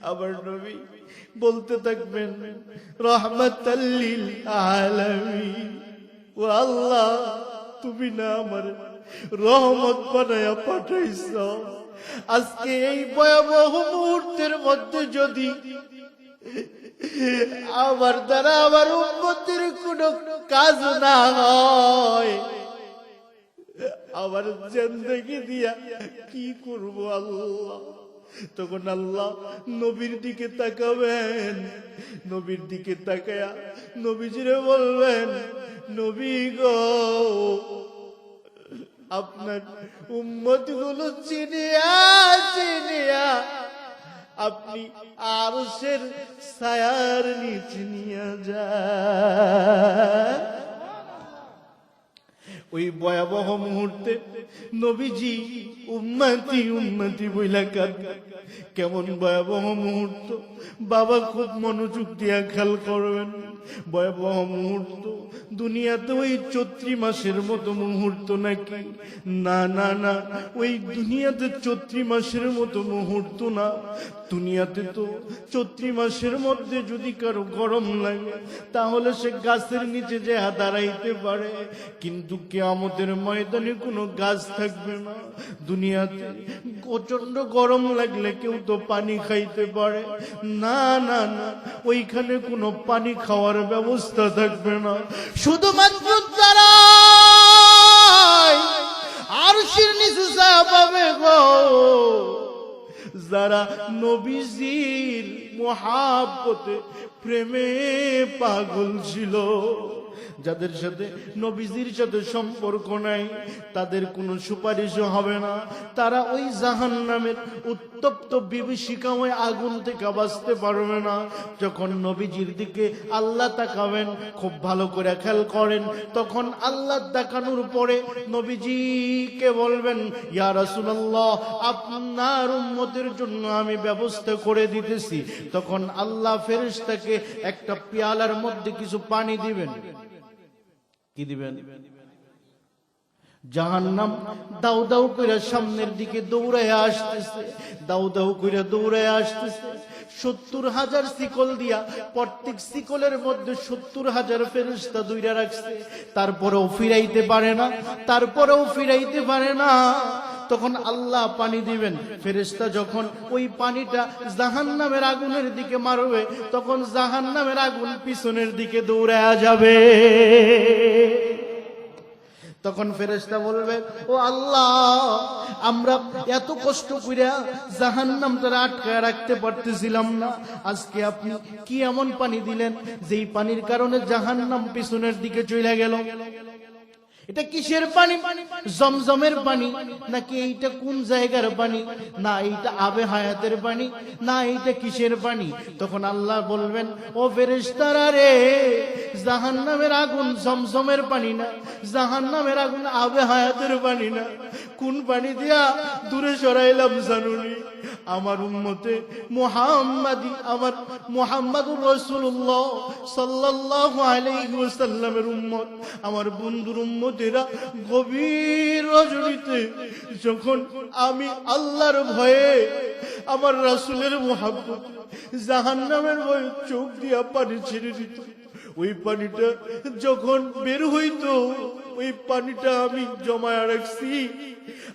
আমার নবী বলতে থাকবেন রাহমাতাল লিল আলামিন ও আল্লাহ তুমি না আমার রহমত বানায়া পাঠাইছো আজকে এই ভয়াবহ মুহূর্তের মধ্যে যদি আমার দ্বারা আমার উম্মতের কোনো কাজ না হয় আমার জিন্দেগি দিয়া কি করব আল্লাহ তখন আল্লাহ নবীর দিকে তাকাবেন নবীর দিকে তাকায়া নবীজিরে বলবেন নবী গো আপনার উম্মতগুলো চিনিয়া চিনিয়া আপনি আরশের ছায়ার নিচে নিয়ে যান। ওই ভয়াবহ মুহূর্তে নবীজি উম্মতি উম্মতি বইলা কাঁদে। কেমন ভয়াবহ মুহূর্ত বাবা, খুব মনোযোগ দিয়া খেয়াল করবেন। ভয়াবহ মুহূর্ত দুনিয়াতে ওই চৈত্রি মাসের মতো মুহূর্ত নাকি? না না না, ওই দুনিয়াতে চৈত্রি মাসের মতো মুহূর্ত না। দুনিয়াতে তো চৈত্রি মাসের মধ্যে যদি কারো গরম লাগে তাহলে সে গাছের নিচে যে দাঁড়াইতে পারে, কিন্তু কিয়ামতের ময়দানে কোনো গাছ থাকবে না। দুনিয়াতে প্রচন্ড গরম লাগলে কেউ তো পানি খাইতে পারে না, না না, ওইখানে কোনো পানি খাওয়ার ব্যবস্থা থাকবে না। শুধুমাত্র তারা আরশের নিচে ছায়া পাবে গো যারা নবীজির মুহাব্বতে প্রেমে পাগল ছিল। যাদের সাথে নবীজির সাথে সম্পর্ক নাই তাদের কোনো সুপারিশও হবে না। তারা ওই জাহান্নামের উত্তপ্ত বিভীষিকাময় আগুন থেকে বাঁচতে পারবে না। যখন নবীজির দিকে আল্লাহ তাকাবেন, খুব ভালো করে খেয়াল করেন, তখন আল্লাহ তাকানোর পরে নবীজিকে বলবেন, ইয়া রাসূলুল্লাহ, আপনার উম্মতের জন্য আমি ব্যবস্থা করে দিতেছি। তখন আল্লাহ ফেরেশতাকে একটা পেয়ালার মধ্যে কিছু পানি দিবেন। কি দিবেন? জাহান্নাম দাউ দাউ করে সামনের দিকে দৌড়ায় আসতেছে, দাউ দাউ করে দৌড়ায় আসতেছে। 70,000 শিকল দিয়া প্রত্যেক শিকলের মধ্যে 70,000 ফেরেশতা দুইরা রাখছে। তারপরেও ফিরাইতে পারে না, তারপরেও ফিরাইতে পারে না। তখন আল্লাহ পানি দিবেন। ফেরেশতা যখন ওই পানিটা জাহান্নামের আগুনের দিকে মারবে, তখন জাহান্নামের আগুন পিছনের দিকে দৌড়ায়া যাবে। তখন ফেরেশতা বলবে, ও আল্লাহ, আমরা এত কষ্ট কইরা জাহান্নামটা আটকায় রাখতে পারতেছিলাম না, আজকে আপনি কি এমন পানি দিলেন যেই পানির কারণে জাহান্নাম পিছনের দিকে চলে গেল? এটা কিসের পানি? জমজমের পানি নাকি এইটা কোন জায়গার পানি? না এইটা আবে হায়াতের পানি, না এইটা কিসের পানি? তখন আল্লাহ বলবেন, ও ফেরেশতারা রে, জাহান্নামের আগুন জমজমের পানি না, জাহান্নামের আগুন আবে হায়াতের পানি না। কোন পানি দিয়া দূরে সরাইলাম জানুনি? আমার উম্মতে মুহাম্মাদি, আমার মুহাম্মাদুর রাসূলুল্লাহ সাল্লাল্লাহু আলাইহি ওয়াসাল্লামের উম্মত, আমার বন্ধুর উম্মতেরা গভীর রজনীতে যখন আমি আল্লাহর ভয়ে, আমার রাসূলের মুহাব্বত, জাহান্নামের ভয়ে চোখ দিয়া পানি ছেড়ে দিত, ওই পানিটা যখন বের হইতো ওই পানিটা আমি জমায়া রাখছি।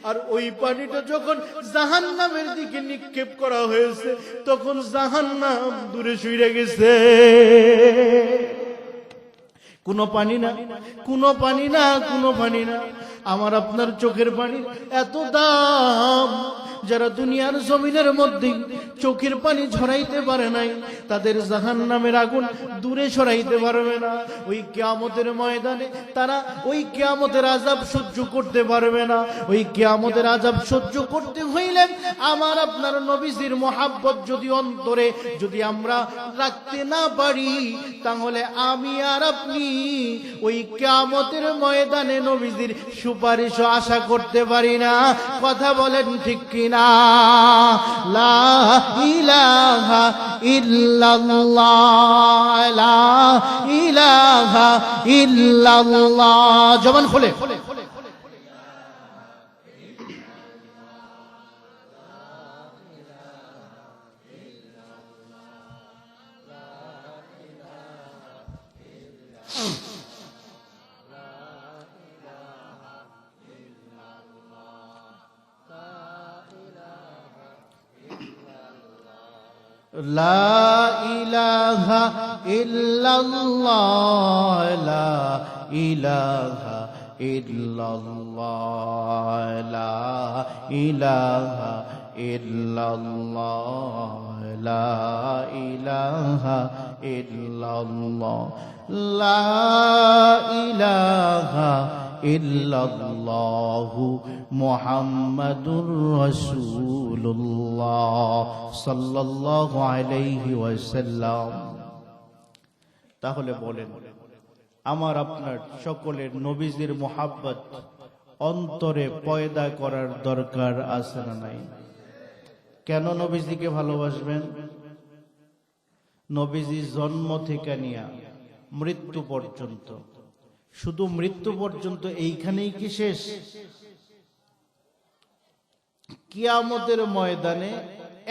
আর ওই পানিটা যখন জাহান্নামের দিকে নিক্ষেপ করা হয়েছে তখন জাহান্নাম দূরে সরে গেছে। কোনো পানি না, কোনো পানি না, কোনো পানি না। আমার আপনার চোখের পানির এত দাম, যারা দুনিয়ার জমিনের মধ্যে চোখের পানি ঝরাইতে পারে নাই তাদের জাহান্নামের আগুন দূরে সরাইতে পারবে না। ওই কিয়ামতের ময়দানে তারা ওই কিয়ামতের আযাব সহ্য করতে পারবে না। ওই কিয়ামতের আযাব সহ্য করতে হইলে আমার আপনার নবীজির মহাব্বত যদি অন্তরে যদি আমরা রাখতে না পারি, তাহলে আমি আর আপনি ওই কিয়ামতের ময়দানে নবীজির সুপারিশও আশা করতে পারি না। কথা বলেন ঠিক কিনা? লা ইলাহা ইল্লাল্লাহ, লা ইলাহা ইল্লাল্লাহ। জবান খুলে লা ইলাহা ইল্লাল্লাহ, লা ইলাহা ইল্লাল্লাহ, লা ইলাহা ইল্লাল্লাহ, লা ইলাহা ইল্লাল্লাহ, লা ইলাহা ইল্লাল্লাহু মুহাম্মাদুর রাসূলুল্লাহ সাল্লাল্লাহু আলাইহি ওয়াসাল্লাম। তাহলে বলেন, আমার আপনার সকলের নবীজির মুহাব্বত অন্তরে পয়দা করার দরকার আছে না নাই? কেন নবীজিকে ভালোবাসবেন? নবীজি জন্ম থেকে নিয়ে মৃত্যু পর্যন্ত, শুধু মৃত্যু পর্যন্ত এইখানেই কি শেষ? কিয়ামতের ময়দানে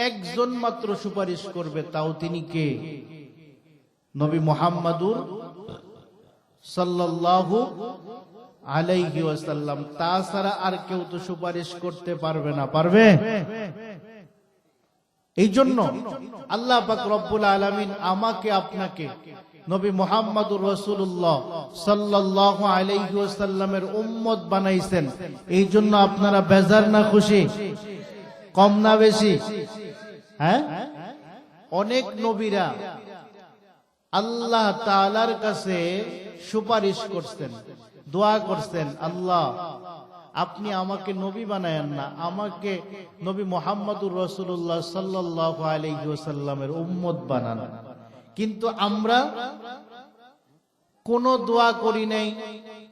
একজন মাত্র সুপারিশ করবে, তাও তিনি কে? নবী মুহাম্মাদুর সাল্লাল্লাহু আলাইহি ওয়াসাল্লাম। তাছাড়া আর কেউ তো সুপারিশ করতে পারবে না, পারবে? এই জন্য আল্লাহ পাক রব্বুল আলামিন আমাকে আপনাকে নবী মুহাম্মাদুর রাসূলুল্লাহ সাল্লাল্লাহু আলাইহি ওয়াসাল্লামের উম্মত বানাইছেন। এই জন্য আপনারা বেজার না খুশি? কম না বেশি? হ্যাঁ, অনেক নবীরা আল্লাহ তাআলার কাছে সুপারিশ করছেন, দোয়া করছেন, আল্লাহ আপনি আমাকে নবী বানায়েন না, আমাকে নবী মুহাম্মাদুর রাসূলুল্লাহ সাল্লাল্লাহু আলাইহি ওয়াসাল্লামের উম্মত বানান। কিন্তু আমরা কোনো দোয়া করি নাই,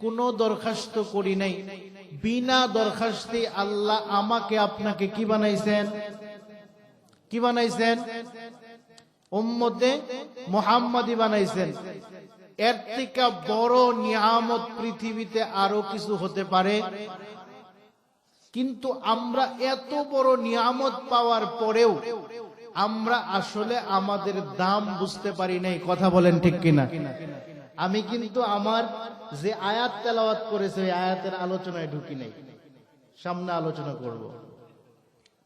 কোনো দরখাস্ত করি নাই, বিনা দরখাস্তে আল্লাহ আমাকে আপনাকে কি বানাইছেন? কি বানাইছেন? উম্মতে মুহাম্মাদি বানাইছেন। এর থেকে বড় নিয়ামত পৃথিবীতে আরো কিছু হতে পারে? কিন্তু আমরা এত বড় নিয়ামত পাওয়ার পরেও আমরা আসলে আমাদের দাম বুঝতে পারি নাই। কথা বলেন ঠিক কিনা? আমি কিন্তু আমার যে আয়াত তেলাওয়াত করেছে ওই আয়াতের আলোচনায় ঢুকি নাই, সামনে আলোচনা করব।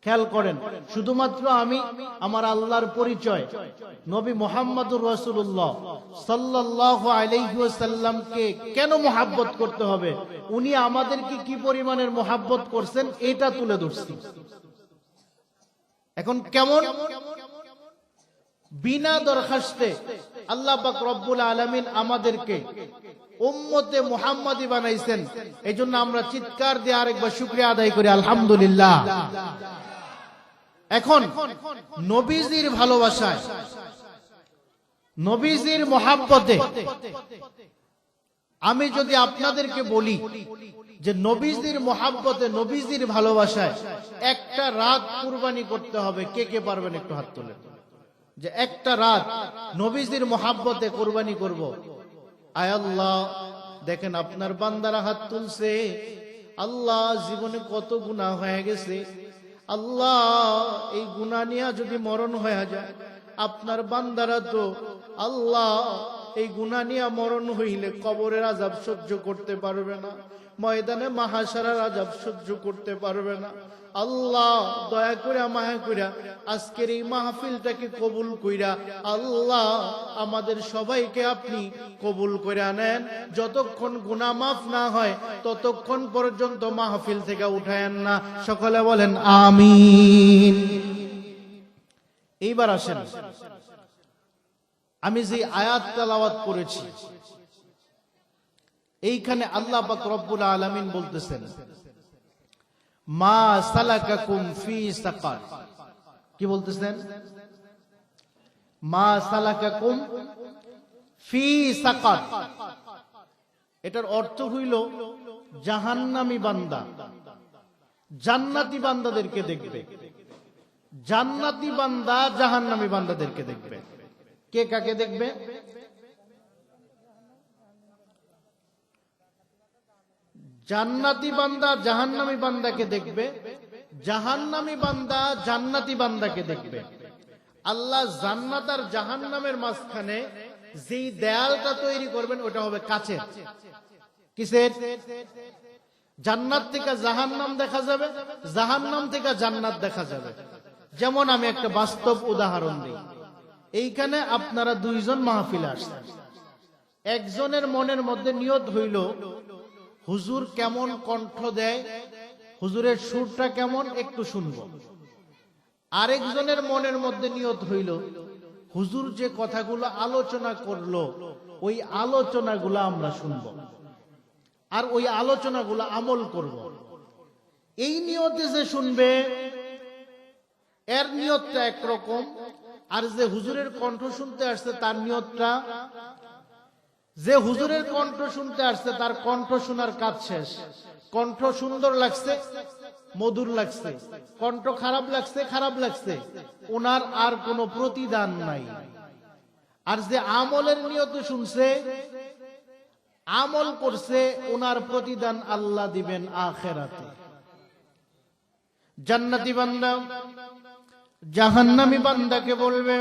খেয়াল করেন, শুধুমাত্র আমি আমার আল্লাহর পরিচয় নবী মুহাম্মাদুর রাসূলুল্লাহ সাল্লাল্লাহু আলাইহি ওয়াসাল্লামকে কেন মুহাব্বত করতে হবে, উনি আমাদেরকে কি পরিমাণের মুহাব্বত করছেন এটা তুলে ধরছি। এখন কেমন? বিনা দরখাস্তে আল্লাহ পাক রব্বুল আলামিন আমাদেরকে উম্মতে মুহাম্মাদি বানাইছেন। এজন্য আমরা চিৎকার দিয়ে আরেকবার শুকরিয়া আদায় করি, আলহামদুলিল্লাহ। এখন নবীজির ভালোবাসায়, নবীজির মুহাব্বতে আমি যদি আপনাদেরকে বলি যে নবীজির মুহাব্বতে, নবীজির ভালোবাসায় একটা রাত কুরবানি করতে হবে, কে কে পারবেন একটু হাত তুলে? যে একটা রাত নবীজির মুহাব্বতে কুরবানি করব। আয় আল্লাহ, দেখেন আপনার বান্দারা হাত তুলছে। আল্লাহ, জীবনে কত গুনাহ হয়ে গেছে, আল্লাহ এই গুনাহ নিয়ে যদি মরণ হয়ে যায়, আপনার বান্দারা তো আল্লাহ এই গুনাহ নিয়ে মরণ হইলে কবরের আযাব সহ্য করতে পারবে না, ময়দানে মাহশারের আযাব সহ্য করতে পারবে না। আল্লাহ দয়া করে মায়া কইরা আজকের এই মাহফিলটাকে কবুল কইরা আল্লাহ আমাদের সবাইকে আপনি কবুল কইরা নেন। যতক্ষণ গুনাহ মাফ না হয় ততক্ষণ পর্যন্ত মাহফিল থেকে উঠায়েন না। সকলে বলেন আমিন। এইবার আসেন, আমি যে আয়াত তেলাওয়াত করেছি এইখানে আল্লাহ পাক রব্বুল আলামিন বলতেছেন, মা সালাকাকুম ফি সাকার। কি বলতেছেন? মা সালাকাকুম ফি সাকার। এটার অর্থ হইল জাহান্নামী বান্দা জান্নাতি বান্দাদেরকে দেখবে, জান্নাতি বান্দা জাহান্নামী বান্দাদেরকে দেখবে। কে কাকে দেখবে? জান্নাতি বান্দা জাহান্নামী বান্দাকে দেখবে, জাহান্নামী বান্দা জান্নাতি বান্দাকে দেখবে। আল্লাহ জান্নাত আর জাহান্নামের মাঝখানে যেই দেয়ালটা তৈরি করবেন ওটা হবে কাচের। কিসের? জান্নাত থেকে জাহান্নাম দেখা যাবে, জাহান্নাম থেকে জান্নাত দেখা যাবে। যেমন আমি একটা বাস্তব উদাহরণ দিই। এইখানে আপনারা দুইজন মাহফিলে আসছেন, একজনের মনের মধ্যে নিয়ত হইল হুজুর কেমন কণ্ঠ দেয়, হুজুরের সুরটা কেমন একটু শুনবো। আরেকজনের মনের মধ্যে নিয়ত হইল হুজুর যে কথাগুলো আলোচনা করলো ওই আলোচনাগুলো আমরা শুনবো। আর ওই আলোচনাগুলো আমল করব। এই নিয়তে যে শুনবে এর নিয়তটা একরকম, আর যে হুজুরের কণ্ঠ শুনতে আসছে তার নিয়তটা, যে হুজুরের কণ্ঠ শুনতে আসছে তার কণ্ঠ শোনার কাজ শেষ। কণ্ঠ সুন্দর লাগছে, মধুর লাগছে, কণ্ঠ খারাপ লাগছে, খারাপ লাগছে, ওনার আর কোনো প্রতিদান নাই। আর যে আমলের নিয়তে শুনছে, আমল করছে, ওনার প্রতিদান আল্লাহ দিবেন আখিরাতে। জান্নাতি বান্দা জাহান্নামী বান্দাকে বলবে,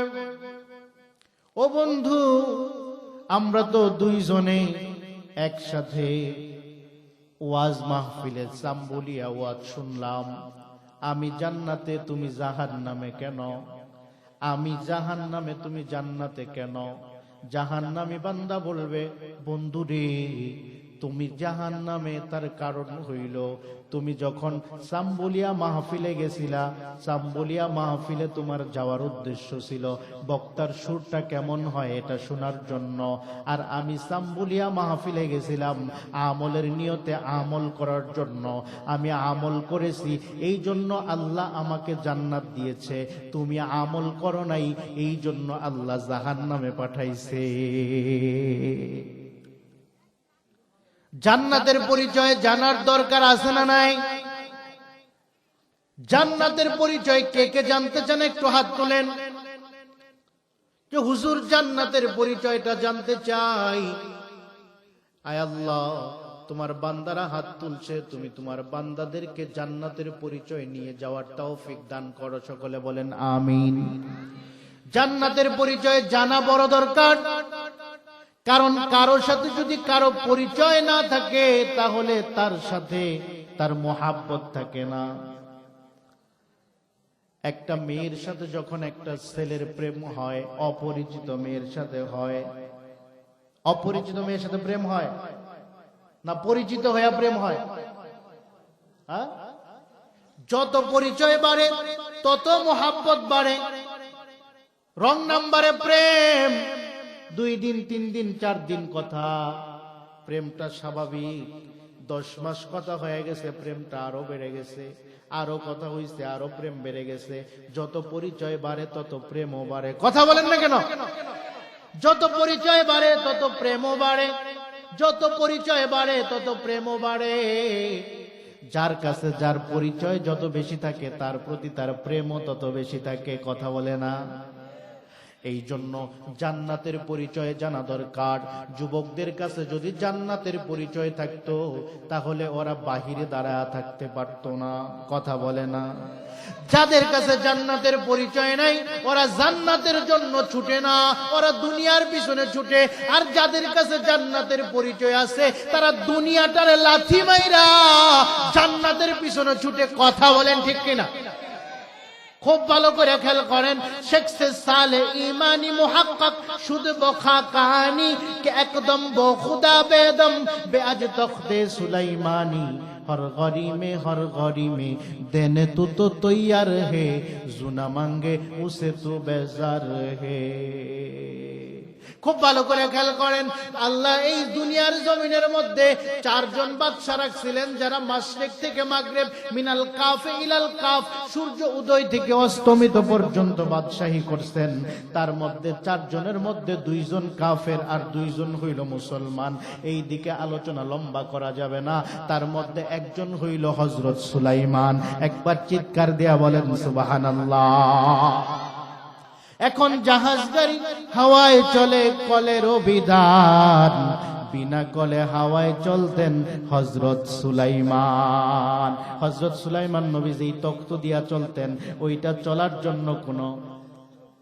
ও বন্ধু, আমরা তো দুইজনে একসাথে ওয়াজ মাহফিলে চাম্বুলিয়া ওয়াজ শুনলাম। আমি জান্নাতে, তুমি জাহান্নামে কেন? আমি জাহান্নামে, তুমি জান্নাতে কেন? জাহান্নামী বান্দা বলবে, বন্ধুরে, তুমি জাহান্নামে তার কারণ হইল তুমি যখন চাম্বুলিয়া মাহফিলে গেছিলা, চাম্বুলিয়া মাহফিলে তোমার যাওয়ার উদ্দেশ্য ছিল বক্তার সুরটা কেমন হয় এটা শোনার জন্য। আর আমি চাম্বুলিয়া মাহফিলে গেছিলাম আমলের নিয়তে আমল করার জন্য। আমি আমল করেছি, এই জন্য আল্লাহ আমাকে জান্নাত দিয়েছে। তুমি আমল করো নাই, এই জন্য আল্লাহ জাহান্নামে পাঠাইছে। জান্নাতের পরিচয় জানার দরকার আছে না নাই? জান্নাতের পরিচয় কে কে জানতে চান একটু হাত তোলেন। যে হুজুর জান্নাতের পরিচয়টা জানতে চাই। আয় আল্লাহ, তোমার বান্দারা হাত তুলছে, তুমি তোমার বান্দাদেরকে জান্নাতের পরিচয় নিয়ে যাওয়ার তৌফিক দান করো। সকলে বলেন আমিন। জান্নাতের পরিচয় জানা বড় দরকার, কারণ কারোর সাথে যদি কারো পরিচয় না থাকে তাহলে তার সাথে তার মোহাব্বত থাকে না। একটা মেয়ের সাথে যখন একটা ছেলের প্রেম হয়, অপরিচিত মেয়ের সাথে হয়, অপরিচিত মেয়ের সাথে প্রেম হয় না পরিচিত হয়ে প্রেম হয়? হ্যাঁ, যত পরিচয় বাড়ে তত মোহাব্বত বাড়ে। রং নাম্বারে প্রেম, 2 দিন 3 দিন 4 দিন কথা, প্রেমটা স্বাভাবিক। 10 মাস কথা হয়ে গেছে, প্রেমটা আরো বেড়ে গেছে, আরো কথা হইছে, আরো প্রেম বেড়ে গেছে। যত পরিচয় বাড়ে তত প্রেমও বাড়ে। কথা বলেন না কেন? যত পরিচয় বাড়ে তত প্রেমও বাড়ে, যত পরিচয় বাড়ে তত প্রেমও বাড়ে। যার কাছে যার পরিচয় যত বেশি থাকে তার প্রতি তার প্রেমও তত বেশি থাকে। কথা বলে না? এই জন্য জান্নাতের পরিচয় জানা দরকার। যুবকদের কাছে যদি জান্নাতের পরিচয় থাকতো তাহলে ওরা বাহিরে দাঁড়ায় থাকতে পারতো না। কথা বলে না? যাদের কাছে জান্নাতের পরিচয় নাই ওরা জান্নাতের জন্য ছুটে না, ওরা দুনিয়ার পিছনে ছুটে। আর যাদের কাছে জান্নাতের পরিচয় আছে তারা দুনিয়াটারে লাথি মাইরা জান্নাতের পিছনে ছুটে। কথা বলেন ঠিক কিনা? খুব ভালো করে খেয়াল করেন। শেখ সালে ইমানি মুহাক্কাক শুদ বখা কাহানি কে একদম বখুদা বেদম বেআজ তখতে সুলাইমানি हर घड़ी में देने तू तो तैयार है जुना मांगे उसे तू बेजार है। খুব ভালো করে খেয়াল করেন, আল্লাহ এই দুনিয়ার জমিনের মধ্যে 4 জন বাদশা রাখছিলেন যারা মাশরিক থেকে মাগরিব, মিনাল কাফ ইলাল কাফ, সূর্য উদয় থেকে অস্তমিত পর্যন্ত বাদশাহী করছেন। তার মধ্যে 4 জনের মধ্যে 2 জন কাফের আর 2 জন হইল মুসলমান। এই দিকে আলোচনা লম্বা করা যাবে না। তার মধ্যে একজন হইল হযরত সুলাইমান। একবার চিৎকার দেয়া বলেন সুবহানাল্লাহ। এখন জাহাজ গাড়ি হাওয়ায় চলে, কলের বিধান, বিনা কলে হাওয়ায় চলতেন হযরত সুলাইমান। হযরত সুলাইমান নবী যেই তখ্ত দিয়া চলতেন, ওইটা চলার জন্য কোনো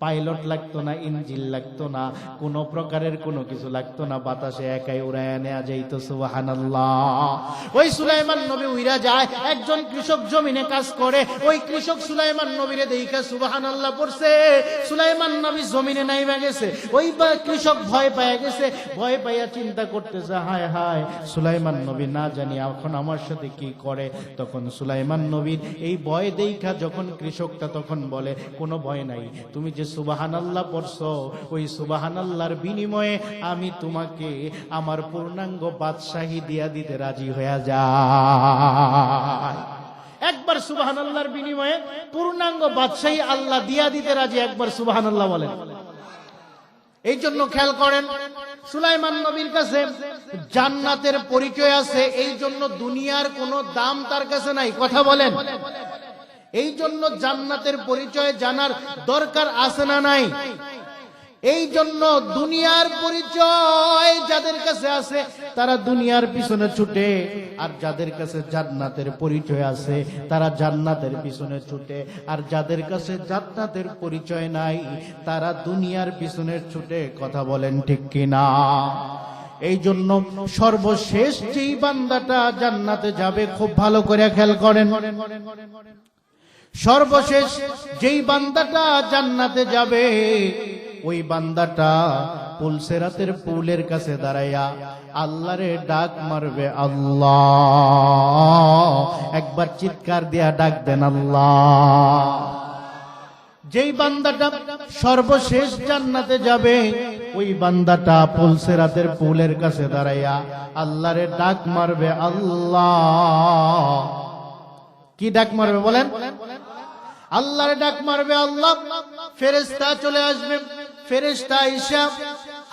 পাইলট লাগতো না, ইঞ্জিন লাগতো না, কোন প্রকারের কোনো কিছু লাগতো না, বাতাসে একাই উড়ায় নেওয়া যাইত। সুবহানাল্লাহ। ওই সুলাইমান নবী উইরা যায়। একজন কৃষক জমিনে কাজ করে, ওই কৃষক সুলাইমান নবীরে দেইখা সুবহানাল্লাহ পড়ছে। সুলাইমান নবী জমিনে নাইমা গেছে, ওই কৃষক ভয় পেয়ে গেছে। ভয় পাইয়া চিন্তা করতেছে, হায় হায়, সুলাইমান নবী না জানি এখন আমার সাথে কি করে। তখন সুলাইমান নবীর এই ভয় দেইখা যখন কৃষকটা তখন বলে, কোনো ভয় নাই, তুমি যে সুবহানাল্লাহ পড়ছো, ওই সুবহানাল্লাহর বিনিময়ে আমি তোমাকে আমার পূর্ণাঙ্গ বাদশাহী দিয়া দিতে রাজি হয়ে যায়। একবার সুবহানাল্লাহর বিনিময়ে পূর্ণাঙ্গ বাদশাহী আল্লাহ দিয়া দিতে রাজি, একবার সুবহানাল্লাহ বলেন। এই জন্য খেয়াল করেন, সুলাইমান নবীর কাছে জান্নাতের পরিচয় আছে, এই জন্য দুনিয়ার কোনো দাম তার কাছে নাই। কথা বলেন, এই জন্য জান্নাতের পরিচয় জানার দরকার আছে না নাই? এই জন্য দুনিয়ার পরিচয় যাদের কাছে আছে তারা দুনিয়ার পিছনে ছুটে, আর যাদের কাছে জান্নাতের পরিচয় আছে তারা জান্নাতের পিছনে ছুটে, আর যাদের কাছে জান্নাতের পরিচয় নাই তারা দুনিয়ার পিছনে ছুটে। কথা বলেন ঠিক কিনা? এই জন্য সর্বশেষ যেই বান্দাটা জান্নাতে যাবে, খুব ভালো করে খেয়াল করেন, সর্বশেষ যেই বান্দাটা জান্নাতে যাবে ওই বান্দাটা পুলসিরাতের পুলের কাছে দাঁড়াইয়া আল্লাহরে ডাক মারবে, আল্লাহ। একবার চিৎকার দিয়া ডাক দেন আল্লাহ। যেই বান্দাটা সর্বশেষ জান্নাতে যাবে ওই বান্দাটা পুলসিরাতের পুলের কাছে দাঁড়াইয়া আল্লাহরে ডাক মারবে, আল্লাহ। কি ডাক মারবে বলেন? আল্লাহরে ডাক মারবে, আল্লাহ। ফেরেশতা চলে আসবে, ফেরেশতা আয়েশা,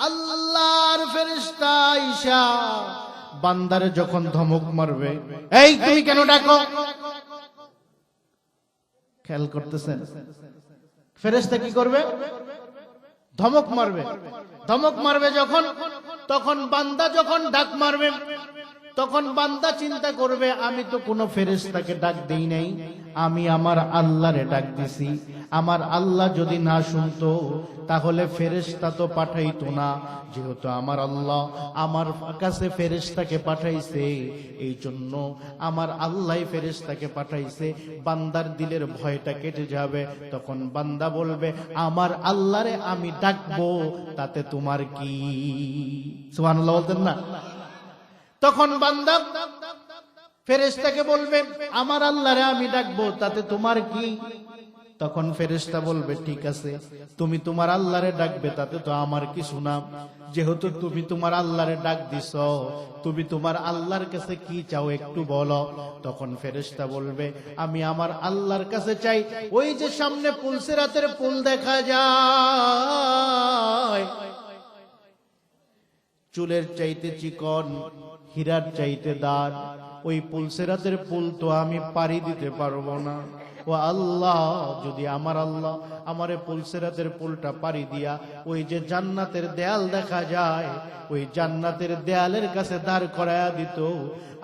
আল্লাহর ফেরেশতা আয়েশা বান্দারে যখন ধমক মারবে, এই তুমি কেন ডাকো? খেয়াল করতেছেন? ফেরেশতা কি করবে? ধমক মারবে। ধমক মারবে যখন, তখন বান্দা যখন ডাক মারবে, তখন বান্দা চিন্তা করবে, আমি তো কোনো ফেরেশতাকে ডাক দেই নাই, আমি আমার আল্লাহরে ডাক দিছি। আমার আল্লাহ যদি না শুনতো তাহলে ফেরেশতা তো পাঠাইতো না। যেহেতু আমার আল্লাহ আমার কাছে ফেরেশতাকে পাঠাইছে, এই জন্য আমার আল্লাহ ফেরেশতাকে পাঠাইছে, বান্দার দিলের ভয়টা কেটে যাবে। তখন বান্দা বলবে, আমার আল্লাহরে আমি ডাকবো, তাতে তোমার কি? সুবহানাল্লাহ বলতেন না? তখন বান্দা ফেরেশতাকে বলবে, আমার আল্লাহরে আমি ডাকবো, তাতে তোমার কি? তখন ফেরেশতা বলবে, ঠিক আছে, তুমি তোমার আল্লাহরে ডাকবে, তাতে তো আমার কিছু না। যেহেতু তুমি তোমার আল্লাহরে ডাক দিছো, তুমি তোমার আল্লাহর কাছে কি চাও একটু বলো। তখন ফেরেশতা বলবে, আমি আমার আল্লাহর কাছে চাই, ওই যে সামনে পুলসিরাতের পুল দেখা যায়, চুলের চাইতে চিকন, হীরার চাইতে দার, ওই পুলসিরাতের পুল তো আমি পাড়ি দিতে পারবো না। ও আল্লাহ, যদি আমার আল্লাহ আমারে পুলসিরাতের পুলটা পাড়ি দিয়া ওই যে জান্নাতের দেয়াল দেখা যায়, ওই জান্নাতের দেয়ালের কাছে দাঁড় করায়া দিত,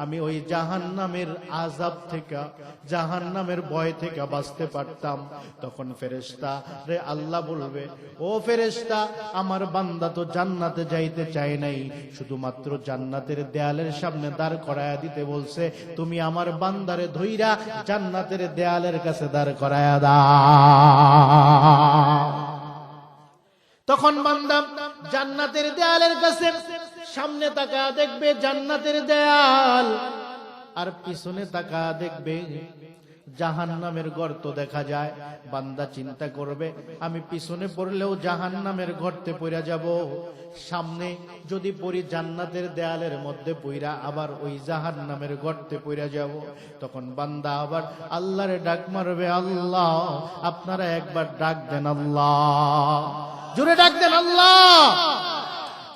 আমি ওই জাহান্নামের আযাব থেকে, জাহান্নামের ভয় থেকে বাঁচতে পারতাম। তখন ফেরেশতা রে আল্লাহ বলবে, ও ফেরেশতা, আমার বান্দা তো জান্নাতে যাইতে চায় নাই, শুধুমাত্র জান্নাতের দেয়ালের সামনে দাঁড় করায়া দিতে বলছে, তুমি আমার বান্দারে ধইরা জান্নাতের দেয়ালের কাছে দাঁড় করায়া দাও। তখন বান্দা জান্নাতের দেয়ালের কাছে সামনে তাকায়া দেখবে জান্নাতের দেয়াল, আর পিছনে তাকায়া দেখবে জাহান্নামের গর্ত দেখা যায়। বান্দা চিন্তা করবে, আমি পিছনে পড়লেও জাহান্নামের গর্তে পড়ে যাব, সামনে যদি পড়ি জান্নাতের দেয়ালের মধ্যে পইরা আবার ওই জাহান্নামের গর্তে পড়ে যাব। তখন বান্দা আবার আল্লাহরে ডাক মারবে, আল্লাহ। আপনারা একবার ডাক দেন আল্লাহ, জোরে ডাক দেন আল্লাহ।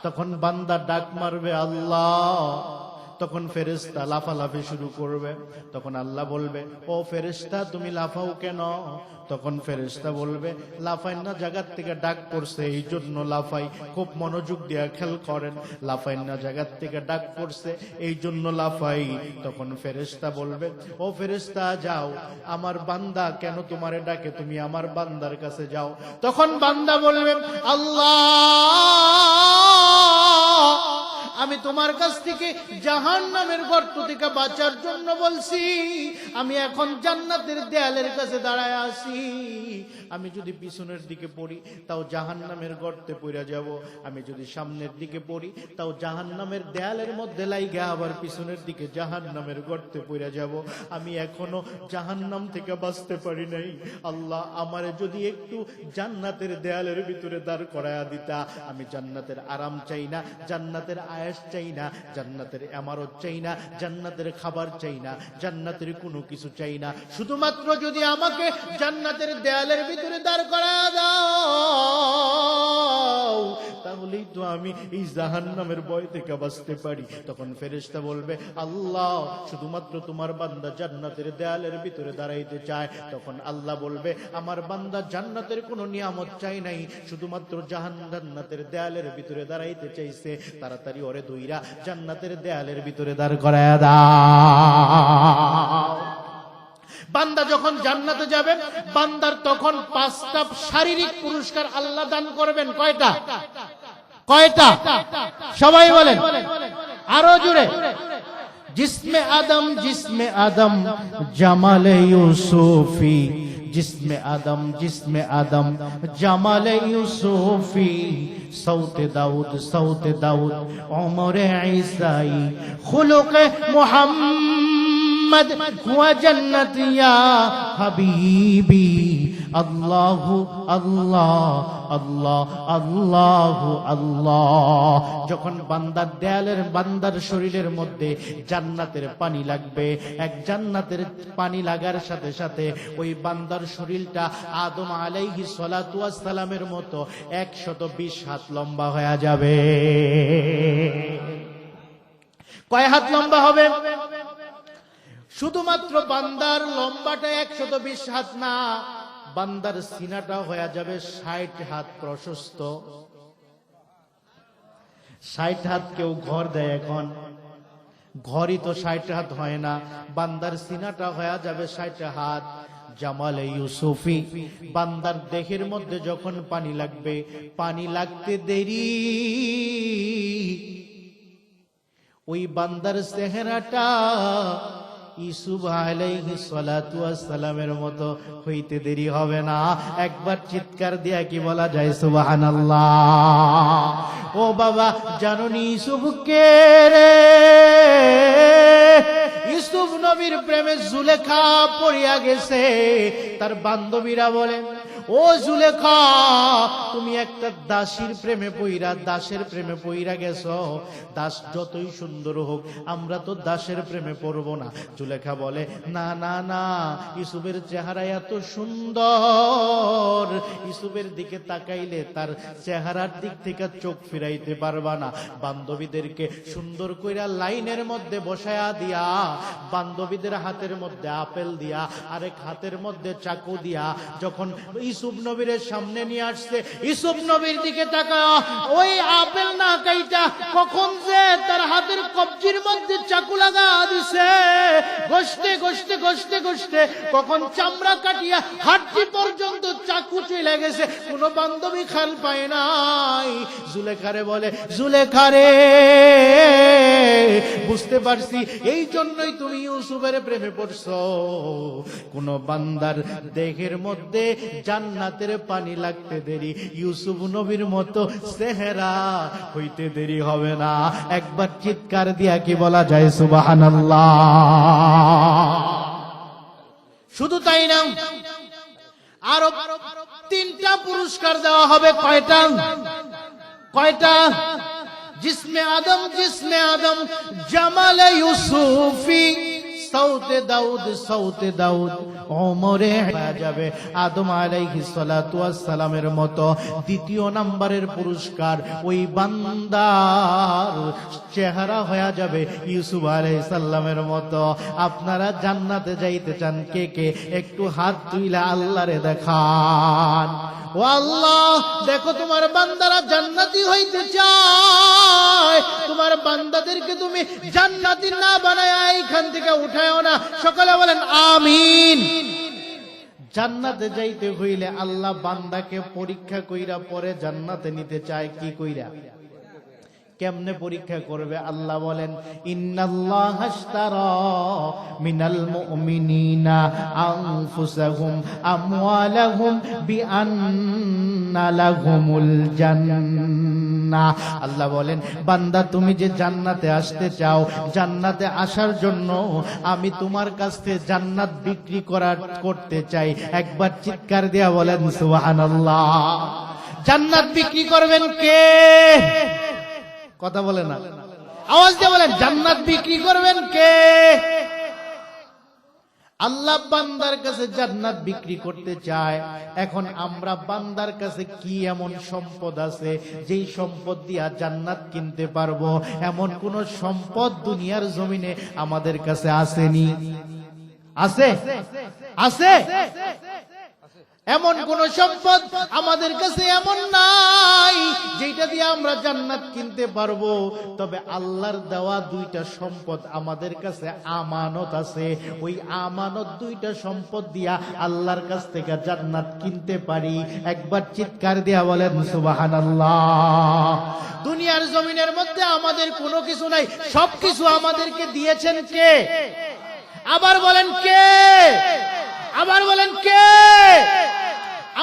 তখন বান্দা ডাক মারবে, আল্লাহ। তখন ফেরেশতা লাফালাফি শুরু করবে। তখন আল্লাহ বলবে, ও ফেরেশতা, তুমি লাফাও কেন? তখন ফেরেশতা বলবে, লাফাই না, জায়গার থেকে ডাক পড়ছে এই জন্য লাফাই। খুব মনোযোগ দিয়ে খেয়াল করেন, লাফাই না, জায়গার থেকে ডাক পড়ছে এই জন্য লাফাই। তখন ফেরেশতা বলবে, ও ফেরেশতা, যাও, আমার বান্দা কেন তোমারে ডাকে, তুমি আমার বান্দার কাছে যাও। তখন বান্দা বলবে, আল্লাহ, আমি তোমার কাছ থেকে জাহান্নামের গর্ত থেকে বাঁচার জন্য বলছি। আমি এখন জান্নাতের দেয়ালের কাছে দাঁড়ায় আছি। আমি যদি পিছনের দিকে পড়ি তাও জাহান্নামের গর্তে পড়ে যাব, আমি যদি সামনের দিকে পড়ি তাও জাহান্নামের দেয়ালের মধ্যে লাইগা আবার পিছনের দিকে জাহান্নামের গর্তে পড়ে যাব। আমি এখনো জাহান্নাম থেকে বাঁচতে পারি নাই। আল্লাহ, আমারে যদি একটু জান্নাতের দেয়ালের ভিতরে দাঁড় করায়া দিতা। আমি জান্নাতের আরাম চাই না, জান্নাতের আয়েশ চাই না, জান্নাতের ইমারত চাই না, জান্নাতের খাবার চাই না, জান্নাতের কোনো কিছু চাই না। শুধুমাত্র যদি আমাকে জান্নাতের দেয়ালের ভিতরে দাঁড় করায়া দাও, তাহলেই তো আমি এই জাহান্নামের ভয় থেকে বাঁচতে পারি। তখন ফেরেশতা বলবে, আল্লাহ, শুধুমাত্র তোমার বান্দা জান্নাতের দেয়ালের ভিতরে দাঁড়াইতে চায়। তখন আল্লাহ বলবে, আমার বান্দা জান্নাতের কোনো নিয়ামত চাই নাই, শুধুমাত্র জান্নাতের দেয়ালের ভিতরে দাঁড়াইতে চাইছে। তাড়াতাড়ি ওরে ধইরা জান্নাতের দেয়ালের ভিতরে দাঁড় করায়া দাও। বান্দা যখন জান্নাতে যাবে, বান্দার তখন 5টা শারীরিক পুরস্কার আল্লাহ দান করবেন। কয়টা? কয়টা? সবাই বলেন আরো জোরে। जिस्मे आदम जमाले यूसुफी, जिस्मे आदम जमाले यूसुफी, सौते दाऊद उमरे ईसाई, खुलुक़े मुहम्मद हुआ जन्नत या हबीबी। अल्लाह अल्लाह अल्लाह अल्लाह अल्लाह। যখন বান্দার দেয়ালের বান্দার শরীরের মধ্যে জান্নাতের পানি লাগবে, এক জান্নাতের পানি লাগার সাথে সাথে ওই বান্দার শরীরটা আদম আলাইহিস সালাতু ওয়াস সালামের মতো 120 হাত লম্বা হয়ে যাবে। কয় হাত লম্বা হবে? শুধুমাত্র বান্দার লম্বাটা 120 হাত না, বান্দার সিনাটা হয়ে যাবে 60 হাত প্রশস্ত। 60 হাত কেউ ঘর দেয়, এখন ঘরই তো 60 হাত হয় না। বান্দার সিনাটা হয়ে যাবে 60 হাত। জামালে ইউসুফি, বান্দার দেহের মধ্যে যখন পানি লাগবে, পানি লাগতে দেরি, ওই বান্দার চেহারাটা ইউসুফ আলাইহিস সালাতু ওয়াস সালামের মতো হইতে দেরি হবে না। একবার চিৎকার দিয়া কি বলা যায় সুবহানাল্লাহ? ও বাবা, জানোনি ইউসুফ কে রে? ইউসুফ নবীর প্রেমে জুলেখা পড়িয়া গেছে। তার বান্ধবীরা বলেন, ও জুলেখা, তুমি একটা দাসীর প্রেমে পইরা, দাসের প্রেমে পইরা গেছো। দাস যতই সুন্দর হোক, আমরা তো দাসের প্রেমে পড়ব না। জুলেখা বলে, না না না, ইউসুফের চেহারা এত সুন্দর, ইউসুফের দিকে তাকাইলে তার চেহারার দিক থেকে চোখ ফিরাইতে পারবা না। বান্ধবীদেরকে সুন্দর কইরা লাইনের মধ্যে বসায়া দিয়া, বান্ধবীদের হাতের মধ্যে আপেল দিয়া, আরেক হাতের মধ্যে চাকু দিয়া যখন ইউসুফ নবীর সামনে নিয়ে আসছে, ইউসুফ নবীর দিকে তাকায়, ওই আপেল না কাইটা কখন যে তার হাতের কবজির মধ্যে চাকু লাগা দিছে, গোশতে গোশতে গোশতে গোশতে কখন চামড়া কাটিয়া হাড়ি পর্যন্ত চাকু চলে গেছে, কোন বান্ধবী খেয়াল পায় নাই। জুলেখারে বলে, জুলেখারে, বুঝতে পারছি এই জন্যই তুমি ইউসুফের প্রেমে পড়ছো। কোন বান্দার দেহের মধ্যে জান্নাতের পানি লাগতে দেরি, ইউসুফ নবীর মতো চেহারা হইতে দেরি হবে না। একবার চিৎকার দিয়া কি বলা যায় সুবহানাল্লাহ? শুধু তাই না, আরো 3টা পুরস্কার দেওয়া হবে। কয়টা? কয়টা? जिसमें आदम जमाल यूसुफी, सौते दाऊद उमरे যাবে আদম আলাইহিস সালাতু ওয়াস সালামের মতো। 2য় নম্বরের পুরস্কার, ওই বান্দার চেহারা হয়ে যাবে ইউসুফ আলাইহিস সালামের মতো। আপনারা জান্নাতে যাইতে চান কে কে? একটু হাত তুইলা আল্লাহরে দেখান, ও আল্লাহ, দেখো তোমার বান্দারা জান্নাতি হইতে চায়, তোমার বান্দাদেরকে তুমি জান্নাতি না বানায় এইখান থেকে উঠায়ও না। সকলে বলেন আমিন। জান্নাতে যাইতে হইলে আল্লাহ বান্দাকে পরীক্ষা কইরা পরে জান্নাতে নিতে চায়। কি কইরা? কেমনে পরীক্ষা করবে? আল্লাহ বলেন, ইন্নাল্লাহা আশতারা মিনাল মুমিনিনা আনফুসাহুম আমওয়ালাহুম বিআন্না লাহুমুল জান্নাহ। আল্লাহ বলেন, বান্দা তুমি যে জান্নাতে আসতে চাও, জান্নাতে আসার জন্য আমি তোমার কাছ থেকে জান্নাত বিক্রি করতে চাই। একবার চিৎকার দিয়া বলেন সুবহানাল্লাহ। জান্নাত বিক্রি করবেন কে? কথা বলে না, আওয়াজ দিয়ে বলেন, জান্নাত বিক্রি করবেন কে? আল্লাহ বান্দার কাছে জান্নাত বিক্রি করতে চায়। এখন আমরা বান্দার কাছে কি এমন সম্পদ আছে যেই সম্পদ দিয়া জান্নাত কিনতে পারবো? এমন কোন সম্পদ দুনিয়ার জমিনে আমাদের কাছে আসেনি? আছে? আছে? এমন কোন সম্পদ আমাদের কাছে এমন নাই যেটা দিয়ে আমরা জান্নাত কিনতে পারবো। তবে আল্লাহর দেওয়া দুইটা সম্পদ আমাদের কাছে আমানত আছে। ওই আমানত দুইটা সম্পদ দিয়া আল্লাহর কাছ থেকে জান্নাত কিনতে পারি। একবার চিৎকার দিয়া বলেন সুবহানাল্লাহ। দুনিয়ার জমিনের মধ্যে আমাদের কোনো কিছু নাই, সবকিছু আমাদেরকে দিয়েছেন কে? আবার বলেন কে? আবার বলেন কে?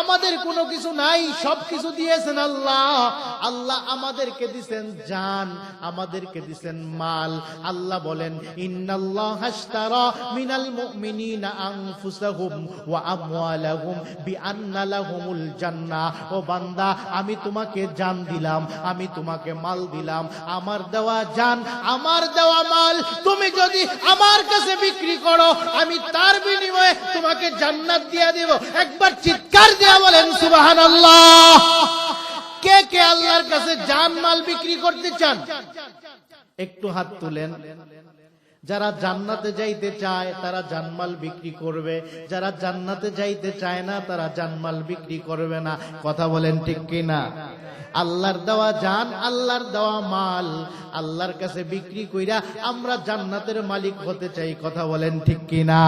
আমাদের কোনো কিছু নাই, সবকিছু দিয়েছেন আল্লাহ। আল্লাহ আমাদেরকে দিবেন জান, আমাদেরকে দিবেন মাল। আল্লাহ বলেন, ইন্নাল্লাহা আশতারা মিনাল মুমিনিনা আনফুসাহুম ওয়া আমওয়ালাহুম বিআন্না লাহুমুল জান্নাহ। ও বান্দা, আমি তোমাকে জান দিলাম, আমি তোমাকে মাল দিলাম। আমার দেওয়া জান, আমার দেওয়া মাল তুমি যদি আমার কাছে বিক্রি করো, আমি তার বিনিময়ে তোমাকে জান্নাত দিয়ে দেব। একবার চিৎকার দিয়া বলেন সুবহানাল্লাহ। কে কে আল্লাহর কাছে জান মাল বিক্রি করতে চান? একটু হাত তুলেন। যারা জান্নাতে যাইতে চায় তারা জানমাল বিক্রি করবে, যারা জান্নাতে যাইতে চায় না তারা জানমাল বিক্রি করবে না। কথা বলেন ঠিক কিনা? আল্লাহর দেওয়া জান, আল্লাহর দেওয়া মাল আল্লাহর কাছে বিক্রি কইরা আমরা জান্নাতের মালিক হতে চাই। কথা বলেন ঠিক কিনা?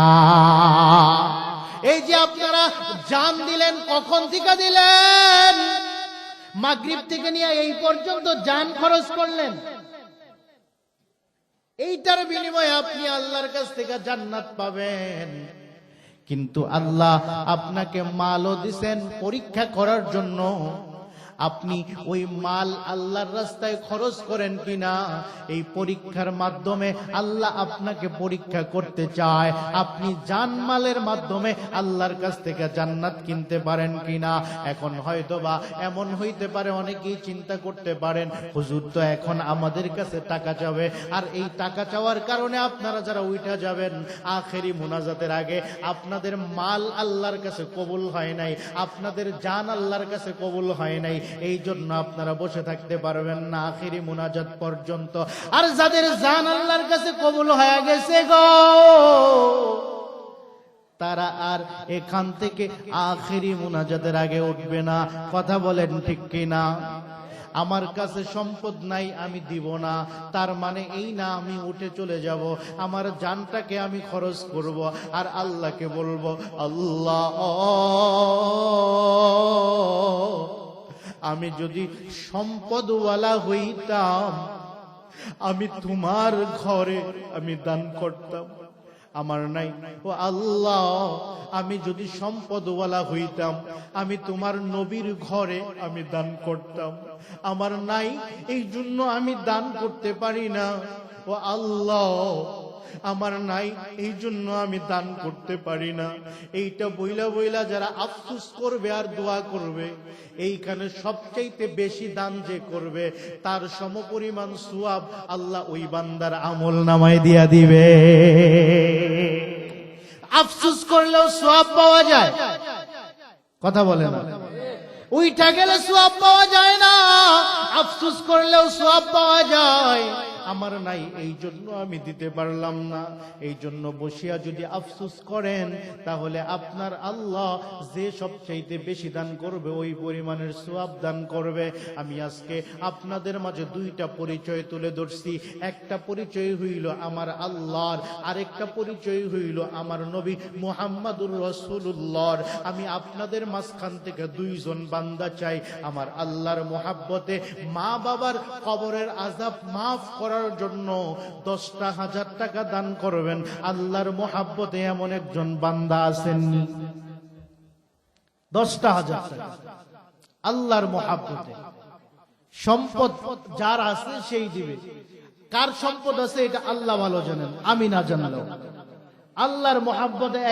এই যে আপনারা জান দিলেন, কখন থেকে দিলেন? মাগরিব থেকে নিয়ে এই পর্যন্ত জান খরচ করলেন। এইটার বিনিময়ে আপনি আল্লাহর কাছ থেকে জান্নাত পাবেন। কিন্তু আল্লাহ আপনাকে মালও দিবেন পরীক্ষা করার জন্য। আপনি ওই মাল আল্লাহর রাস্তায় খরচ করেন কিনা, এই পরীক্ষার মাধ্যমে আল্লাহ আপনাকে পরীক্ষা করতে চায়। আপনি জানমালের মাধ্যমে আল্লাহর কাছ থেকে জান্নাত কিনতে পারেন কিনা। এখন হয়তোবা এমন হইতে পারে, অনেকেই চিন্তা করতে পারেন, হুজুর তো এখন আমাদের কাছে টাকা চাবে, আর এই টাকা চাওয়ার কারণে আপনারা যারা উঠা যাবেন আখেরি মুনাজাতের আগে, আপনাদের মাল আল্লাহর কাছে কবুল হয় নাই, আপনাদের জান আল্লাহর কাছে কবুল হয় নাই, এই জন্য আপনারা বসে থাকতে পারবেন না আখেরি মুনাজাত পর্যন্ত। আর যাদের জান আল্লাহর কাছে কবুল হয়ে গেছে গো, তারা আর এখান থেকে আখেরি মুনাজাতের আগে উঠবে না। কথা বলেন ঠিক কিনা? আমার কাছে সম্পদ নাই, আমি দিব না, তার মানে এই না আমি উঠে চলে যাব। আমার জানটাকে আমি খরচ করব, আর আল্লাহকে বলবো, আল্লাহ আমি যদি সম্পদওয়ালা হইতাম, আমি তোমার ঘরে আমি দান করতাম। আমার নাই। ও আল্লাহ, আমি যদি সম্পদওয়ালা হইতাম, আমি তোমার নবীর ঘরে আমি দান করতাম। আমার নাই, এই জন্য আমি দান করতে পারি না। ও আল্লাহ, আমার নাই, এই জন্য আমি দান করতে পারি না। এইটা বইলা বইলা যারা আফসোস করবে আর দোয়া করবে, এইখানে সবচাইতে বেশি দান যে করবে তার সমপরিমাণ সওয়াব আল্লাহ ওই বান্দার আমল নামায় দিয়া দিবে। আফসোস করলেও সওয়াব পাওয়া যায়। কথা বলে না? উইঠা গেলে সওয়াব পাওয়া যায় না, আফসোস করলেও সওয়াব পাওয়া যায়। আমার নাই, এই জন্য আমি দিতে পারলাম না। এই জন্য বসিয়া যদি আফসোস করেন, তাহলে আপনার আল্লাহ যে সবচাইতে বেশি দান করবে ওই পরিমাণের সওয়াব দান করবে। আমি আজকে আপনাদের মাঝে দুইটা পরিচয় তুলে ধরছি। একটা পরিচয় হইল আমার আল্লাহর, আরেকটা পরিচয় হইল আমার নবী মুহাম্মাদুর রাসূলুল্লাহর। আমি আপনাদের মাঝখান থেকে দুইজন বান্দা চাই আমার আল্লাহর মোহাব্বতে মা বাবার কবরের আযাব মাফ করার জন্য 10,000 টাকা দান করবেন। আল্লাহর মোহাব্বতে এমন একজন বান্দা আছেন, 10,000 টাকা আল্লাহর মোহাব্বতে। সম্পদ যার আছে সেই দিবে, কার সম্পদ আছে এটা আল্লাহ ভালো জানেন, আমি না জানলেও। আল্লাহর মোহাব্বতে